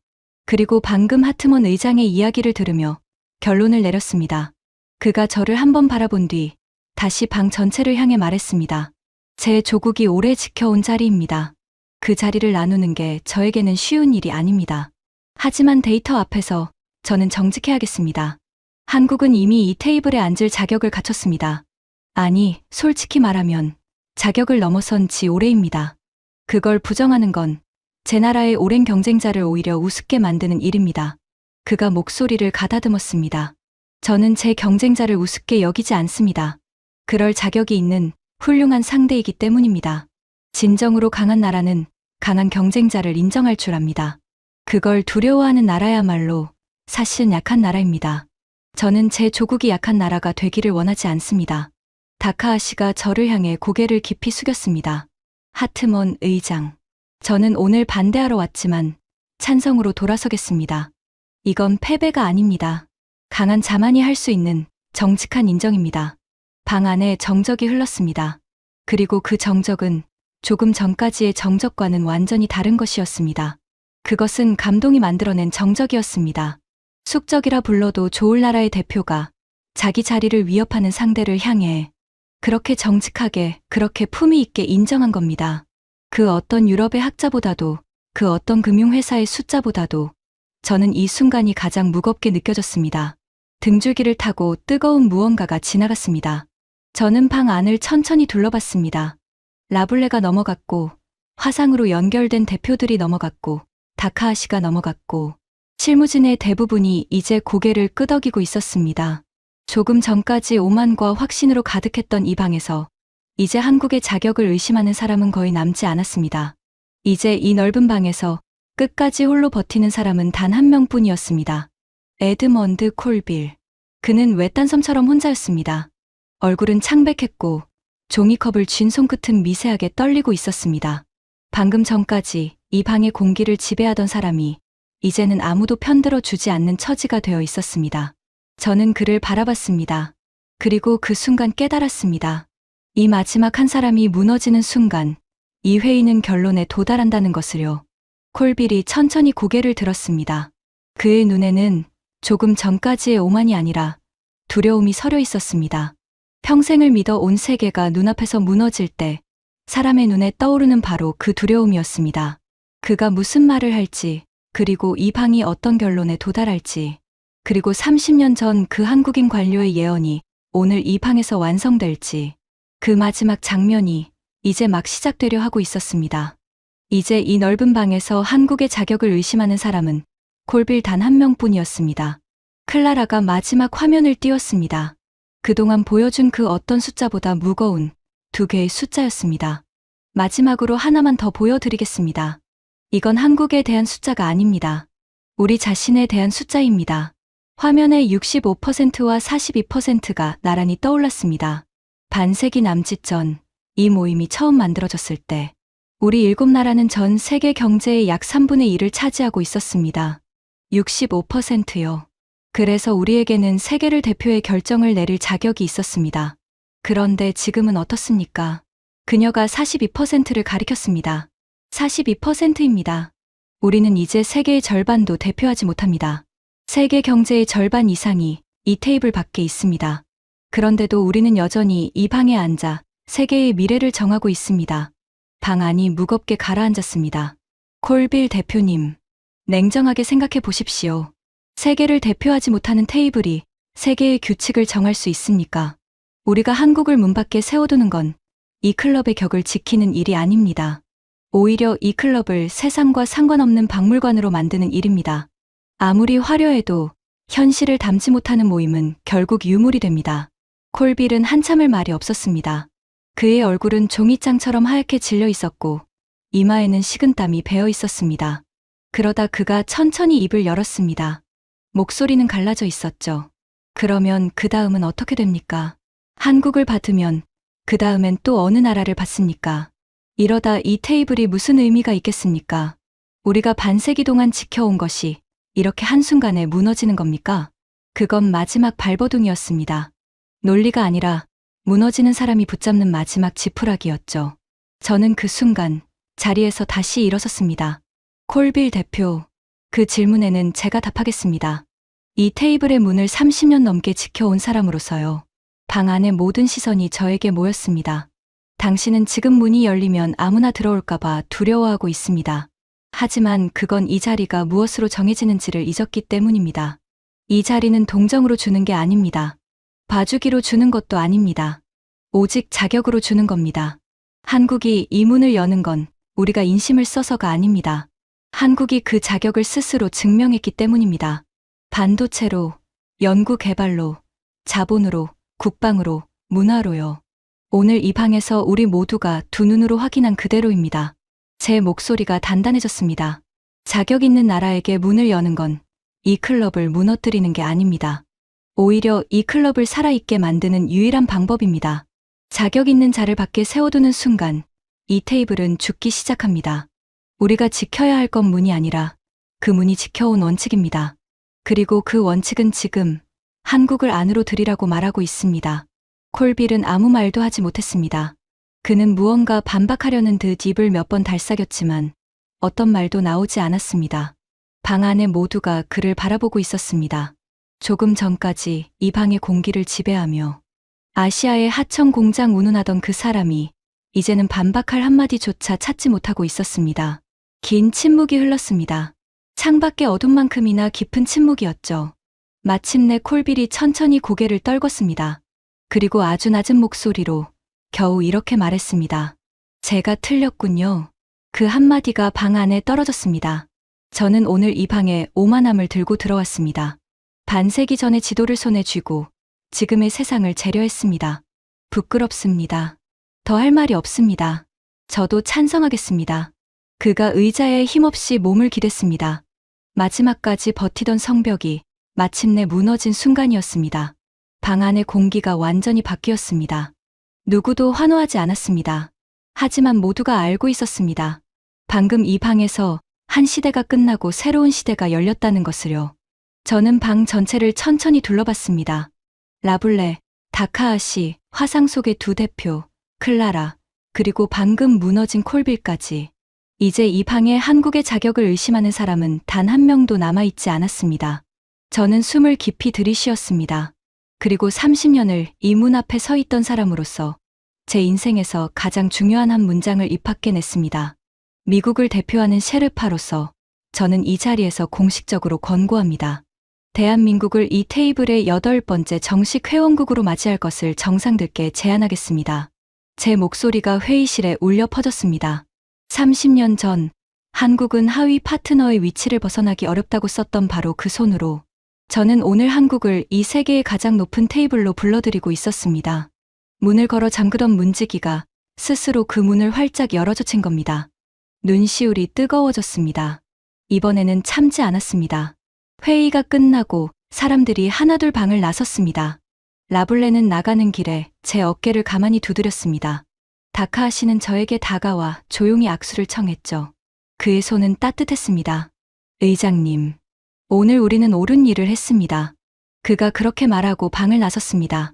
그리고 방금 하트먼 의장의 이야기를 들으며 결론을 내렸습니다. 그가 저를 한번 바라본 뒤 다시 방 전체를 향해 말했습니다. 제 조국이 오래 지켜온 자리입니다. 그 자리를 나누는 게 저에게는 쉬운 일이 아닙니다. 하지만 데이터 앞에서 저는 정직해야겠습니다. 한국은 이미 이 테이블에 앉을 자격을 갖췄습니다. 아니, 솔직히 말하면 자격을 넘어선 지 오래입니다. 그걸 부정하는 건 제 나라의 오랜 경쟁자를 오히려 우습게 만드는 일입니다. 그가 목소리를 가다듬었습니다. 저는 제 경쟁자를 우습게 여기지 않습니다. 그럴 자격이 있는 훌륭한 상대이기 때문입니다. 진정으로 강한 나라는 강한 경쟁자를 인정할 줄 압니다. 그걸 두려워하는 나라야말로 사실은 약한 나라입니다. 저는 제 조국이 약한 나라가 되기를 원하지 않습니다. 다카하시가 저를 향해 고개를 깊이 숙였습니다. 하트먼 의장. 저는 오늘 반대하러 왔지만 찬성으로 돌아서겠습니다. 이건 패배가 아닙니다. 강한 자만이 할 수 있는 정직한 인정입니다. 방 안에 정적이 흘렀습니다. 그리고 그 정적은 조금 전까지의 정적과는 완전히 다른 것이었습니다. 그것은 감동이 만들어낸 정적이었습니다. 숙적이라 불러도 좋을 나라의 대표가 자기 자리를 위협하는 상대를 향해 그렇게 정직하게, 그렇게 품위 있게 인정한 겁니다. 그 어떤 유럽의 학자보다도, 그 어떤 금융회사의 숫자보다도 저는 이 순간이 가장 무겁게 느껴졌습니다. 등줄기를 타고 뜨거운 무언가가 지나갔습니다. 저는 방 안을 천천히 둘러봤습니다. 라블레가 넘어갔고, 화상으로 연결된 대표들이 넘어갔고, 다카하시가 넘어갔고, 실무진의 대부분이 이제 고개를 끄덕이고 있었습니다. 조금 전까지 오만과 확신으로 가득했던 이 방에서 이제 한국의 자격을 의심하는 사람은 거의 남지 않았습니다. 이제 이 넓은 방에서 끝까지 홀로 버티는 사람은 단 한 명뿐이었습니다. 에드먼드 콜빌. 그는 외딴 섬처럼 혼자였습니다. 얼굴은 창백했고 종이컵을 쥔 손끝은 미세하게 떨리고 있었습니다. 방금 전까지 이 방의 공기를 지배하던 사람이 이제는 아무도 편들어 주지 않는 처지가 되어 있었습니다. 저는 그를 바라봤습니다. 그리고 그 순간 깨달았습니다. 이 마지막 한 사람이 무너지는 순간 이 회의는 결론에 도달한다는 것을요. 콜빌이 천천히 고개를 들었습니다. 그의 눈에는 조금 전까지의 오만이 아니라 두려움이 서려 있었습니다. 평생을 믿어 온 세계가 눈앞에서 무너질 때 사람의 눈에 떠오르는 바로 그 두려움이었습니다. 그가 무슨 말을 할지, 그리고 이 방이 어떤 결론에 도달할지, 그리고 30년 전 그 한국인 관료의 예언이 오늘 이 방에서 완성될지, 그 마지막 장면이 이제 막 시작되려 하고 있었습니다. 이제 이 넓은 방에서 한국의 자격을 의심하는 사람은 콜빌 단 한 명뿐이었습니다. 클라라가 마지막 화면을 띄웠습니다. 그동안 보여준 그 어떤 숫자보다 무거운 두 개의 숫자였습니다. 마지막으로 하나만 더 보여드리겠습니다. 이건 한국에 대한 숫자가 아닙니다. 우리 자신에 대한 숫자입니다. 화면의 65%와 42%가 나란히 떠올랐습니다. 반세기 남짓 전 이 모임이 처음 만들어졌을 때 우리 7나라는 전 세계 경제의 약 3분의 1을 차지하고 있었습니다. 65%요. 그래서 우리에게는 세계를 대표해 결정을 내릴 자격이 있었습니다. 그런데 지금은 어떻습니까? 그녀가 42%를 가리켰습니다. 42%입니다. 우리는 이제 세계의 절반도 대표하지 못합니다. 세계 경제의 절반 이상이 이 테이블 밖에 있습니다. 그런데도 우리는 여전히 이 방에 앉아 세계의 미래를 정하고 있습니다. 방 안이 무겁게 가라앉았습니다. 콜빌 대표님, 냉정하게 생각해 보십시오. 세계를 대표하지 못하는 테이블이 세계의 규칙을 정할 수 있습니까? 우리가 한국을 문 밖에 세워두는 건 이 클럽의 격을 지키는 일이 아닙니다. 오히려 이 클럽을 세상과 상관없는 박물관으로 만드는 일입니다. 아무리 화려해도 현실을 담지 못하는 모임은 결국 유물이 됩니다. 콜빌은 한참을 말이 없었습니다. 그의 얼굴은 종이장처럼 하얗게 질려 있었고 이마에는 식은땀이 배어 있었습니다. 그러다 그가 천천히 입을 열었습니다. 목소리는 갈라져 있었죠. 그러면 그 다음은 어떻게 됩니까? 한국을 받으면 그 다음엔 또 어느 나라를 받습니까? 이러다 이 테이블이 무슨 의미가 있겠습니까? 우리가 반세기 동안 지켜온 것이 이렇게 한순간에 무너지는 겁니까? 그건 마지막 발버둥이었습니다. 논리가 아니라 무너지는 사람이 붙잡는 마지막 지푸라기였죠. 저는 그 순간 자리에서 다시 일어섰습니다. 콜빌 대표, 그 질문에는 제가 답하겠습니다. 이 테이블의 문을 30년 넘게 지켜온 사람으로서요. 방 안의 모든 시선이 저에게 모였습니다. 당신은 지금 문이 열리면 아무나 들어올까봐 두려워하고 있습니다. 하지만 그건 이 자리가 무엇으로 정해지는지를 잊었기 때문입니다. 이 자리는 동정으로 주는 게 아닙니다. 봐주기로 주는 것도 아닙니다. 오직 자격으로 주는 겁니다. 한국이 이 문을 여는 건 우리가 인심을 써서가 아닙니다. 한국이 그 자격을 스스로 증명했기 때문입니다. 반도체로, 연구 개발로, 자본으로, 국방으로, 문화로요. 오늘 이 방에서 우리 모두가 두 눈으로 확인한 그대로입니다. 제 목소리가 단단해졌습니다. 자격 있는 나라에게 문을 여는 건 이 클럽을 무너뜨리는 게 아닙니다. 오히려 이 클럽을 살아있게 만드는 유일한 방법입니다. 자격 있는 자를 밖에 세워두는 순간 이 테이블은 죽기 시작합니다. 우리가 지켜야 할 건 문이 아니라 그 문이 지켜온 원칙입니다. 그리고 그 원칙은 지금 한국을 안으로 들이라고 말하고 있습니다. 콜빌은 아무 말도 하지 못했습니다. 그는 무언가 반박하려는 듯 입을 몇 번 달싹였지만 어떤 말도 나오지 않았습니다. 방 안에 모두가 그를 바라보고 있었습니다. 조금 전까지 이 방의 공기를 지배하며 아시아의 하청 공장 운운하던 그 사람이 이제는 반박할 한마디조차 찾지 못하고 있었습니다. 긴 침묵이 흘렀습니다. 창밖의 어둠만큼이나 깊은 침묵이었죠. 마침내 콜빌이 천천히 고개를 떨궜습니다. 그리고 아주 낮은 목소리로 겨우 이렇게 말했습니다. 제가 틀렸군요. 그 한마디가 방 안에 떨어졌습니다. 저는 오늘 이 방에 오만함을 들고 들어왔습니다. 반세기 전의 지도를 손에 쥐고 지금의 세상을 재려했습니다. 부끄럽습니다. 더 할 말이 없습니다. 저도 찬성하겠습니다. 그가 의자에 힘없이 몸을 기댔습니다. 마지막까지 버티던 성벽이 마침내 무너진 순간이었습니다. 방 안의 공기가 완전히 바뀌었습니다. 누구도 환호하지 않았습니다. 하지만 모두가 알고 있었습니다. 방금 이 방에서 한 시대가 끝나고 새로운 시대가 열렸다는 것을요. 저는 방 전체를 천천히 둘러봤습니다. 라블레, 다카하시, 화상 속의 두 대표, 클라라, 그리고 방금 무너진 콜빌까지. 이제 이 방에 한국의 자격을 의심하는 사람은 단 한 명도 남아있지 않았습니다. 저는 숨을 깊이 들이쉬었습니다. 그리고 30년을 이 문 앞에 서 있던 사람으로서 제 인생에서 가장 중요한 한 문장을 입 밖에 냈습니다. 미국을 대표하는 셰르파로서 저는 이 자리에서 공식적으로 권고합니다. 대한민국을 이 테이블의 8번째 정식 회원국으로 맞이할 것을 정상들께 제안하겠습니다. 제 목소리가 회의실에 울려 퍼졌습니다. 30년 전 한국은 하위 파트너의 위치를 벗어나기 어렵다고 썼던 바로 그 손으로 저는 오늘 한국을 이 세계의 가장 높은 테이블로 불러들이고 있었습니다. 문을 걸어 잠그던 문지기가 스스로 그 문을 활짝 열어젖힌 겁니다. 눈시울이 뜨거워졌습니다. 이번에는 참지 않았습니다. 회의가 끝나고 사람들이 하나둘 방을 나섰습니다. 라블레는 나가는 길에 제 어깨를 가만히 두드렸습니다. 다카하시는 저에게 다가와 조용히 악수를 청했죠. 그의 손은 따뜻했습니다. 의장님, 오늘 우리는 옳은 일을 했습니다. 그가 그렇게 말하고 방을 나섰습니다.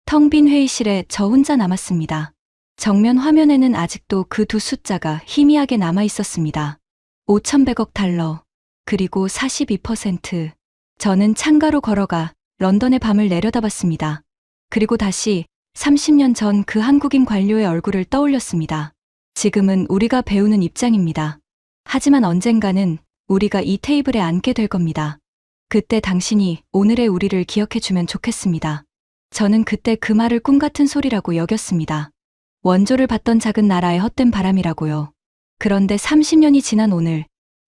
텅 빈 회의실에 저 혼자 남았습니다. 정면 화면에는 아직도 그 두 숫자가 희미하게 남아 있었습니다. 5,100억 달러, 그리고 42%. 저는 창가로 걸어가 런던의 밤을 내려다봤습니다. 그리고 다시 30년 전 그 한국인 관료의 얼굴을 떠올렸습니다. 지금은 우리가 배우는 입장입니다. 하지만 언젠가는 우리가 이 테이블에 앉게 될 겁니다. 그때 당신이 오늘의 우리를 기억해주면 좋겠습니다. 저는 그때 그 말을 꿈 같은 소리라고 여겼습니다. 원조를 받던 작은 나라의 헛된 바람이라고요. 그런데 30년이 지난 오늘,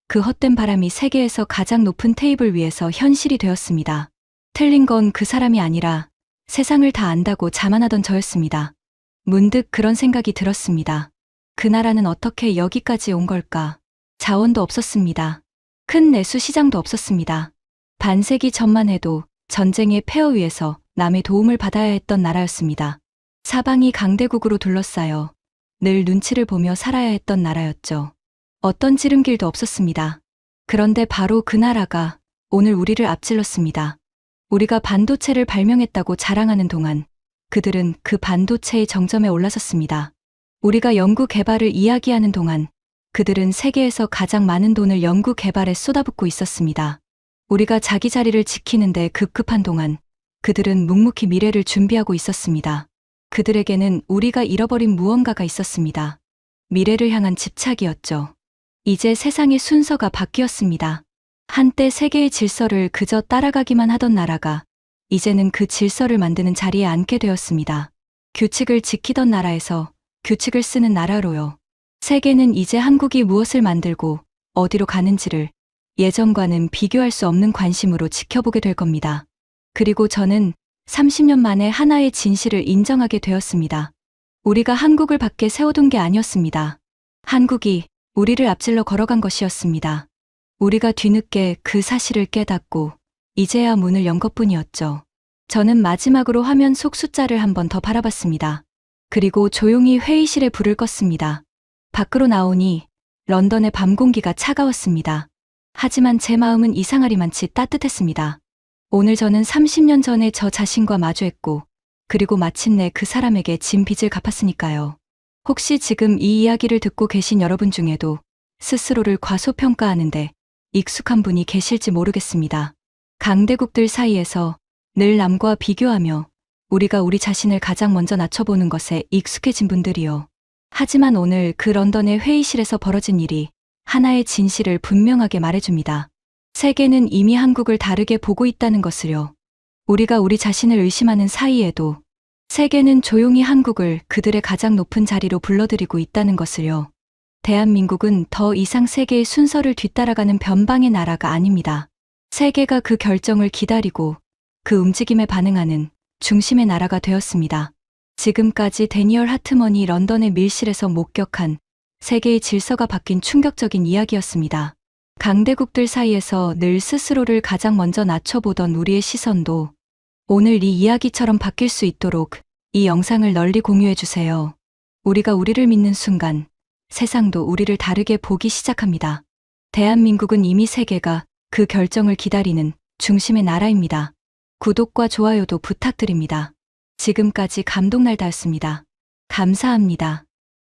그 헛된 바람이 세계에서 가장 높은 테이블 위에서 현실이 되었습니다. 틀린 건 그 사람이 아니라 세상을 다 안다고 자만하던 저였습니다. 문득 그런 생각이 들었습니다. 그 나라는 어떻게 여기까지 온 걸까? 자원도 없었습니다. 큰 내수 시장도 없었습니다. 반세기 전만 해도 전쟁의 폐허 위에서 남의 도움을 받아야 했던 나라였습니다. 사방이 강대국으로 둘러싸여 늘 눈치를 보며 살아야 했던 나라였죠. 어떤 지름길도 없었습니다. 그런데 바로 그 나라가 오늘 우리를 앞질렀습니다. 우리가 반도체를 발명했다고 자랑하는 동안 그들은 그 반도체의 정점에 올라섰습니다. 우리가 연구 개발을 이야기하는 동안 그들은 세계에서 가장 많은 돈을 연구 개발에 쏟아붓고 있었습니다. 우리가 자기 자리를 지키는데 급급한 동안 그들은 묵묵히 미래를 준비하고 있었습니다. 그들에게는 우리가 잃어버린 무언가가 있었습니다. 미래를 향한 집착이었죠. 이제 세상의 순서가 바뀌었습니다. 한때 세계의 질서를 그저 따라가기만 하던 나라가 이제는 그 질서를 만드는 자리에 앉게 되었습니다. 규칙을 지키던 나라에서 규칙을 쓰는 나라로요. 세계는 이제 한국이 무엇을 만들고 어디로 가는지를 예전과는 비교할 수 없는 관심으로 지켜보게 될 겁니다. 그리고 저는 30년 만에 하나의 진실을 인정하게 되었습니다. 우리가 한국을 밖에 세워둔 게 아니었습니다. 한국이 우리를 앞질러 걸어간 것이었습니다. 우리가 뒤늦게 그 사실을 깨닫고 이제야 문을 연 것뿐이었죠. 저는 마지막으로 화면 속 숫자를 한 번 더 바라봤습니다. 그리고 조용히 회의실에 불을 껐습니다. 밖으로 나오니 런던의 밤 공기가 차가웠습니다. 하지만 제 마음은 이상하리만치 따뜻했습니다. 오늘 저는 30년 전에 저 자신과 마주했고 그리고 마침내 그 사람에게 진 빚을 갚았으니까요. 혹시 지금 이 이야기를 듣고 계신 여러분 중에도 스스로를 과소평가하는데 익숙한 분이 계실지 모르겠습니다. 강대국들 사이에서 늘 남과 비교하며 우리가 우리 자신을 가장 먼저 낮춰보는 것에 익숙해진 분들이요. 하지만 오늘 그 런던의 회의실에서 벌어진 일이 하나의 진실을 분명하게 말해줍니다. 세계는 이미 한국을 다르게 보고 있다는 것을요. 우리가 우리 자신을 의심하는 사이에도 세계는 조용히 한국을 그들의 가장 높은 자리로 불러들이고 있다는 것을요. 대한민국은 더 이상 세계의 순서를 뒤따라가는 변방의 나라가 아닙니다. 세계가 그 결정을 기다리고 그 움직임에 반응하는 중심의 나라가 되었습니다. 지금까지 데니얼 하트먼이 런던의 밀실에서 목격한 세계의 질서가 바뀐 충격적인 이야기였습니다. 강대국들 사이에서 늘 스스로를 가장 먼저 낮춰보던 우리의 시선도 오늘 이 이야기처럼 바뀔 수 있도록 이 영상을 널리 공유해주세요. 우리가 우리를 믿는 순간 세상도 우리를 다르게 보기 시작합니다. 대한민국은 이미 세계가 그 결정을 기다리는 중심의 나라입니다. 구독과 좋아요도 부탁드립니다. 지금까지 감동날다였습니다. 감사합니다.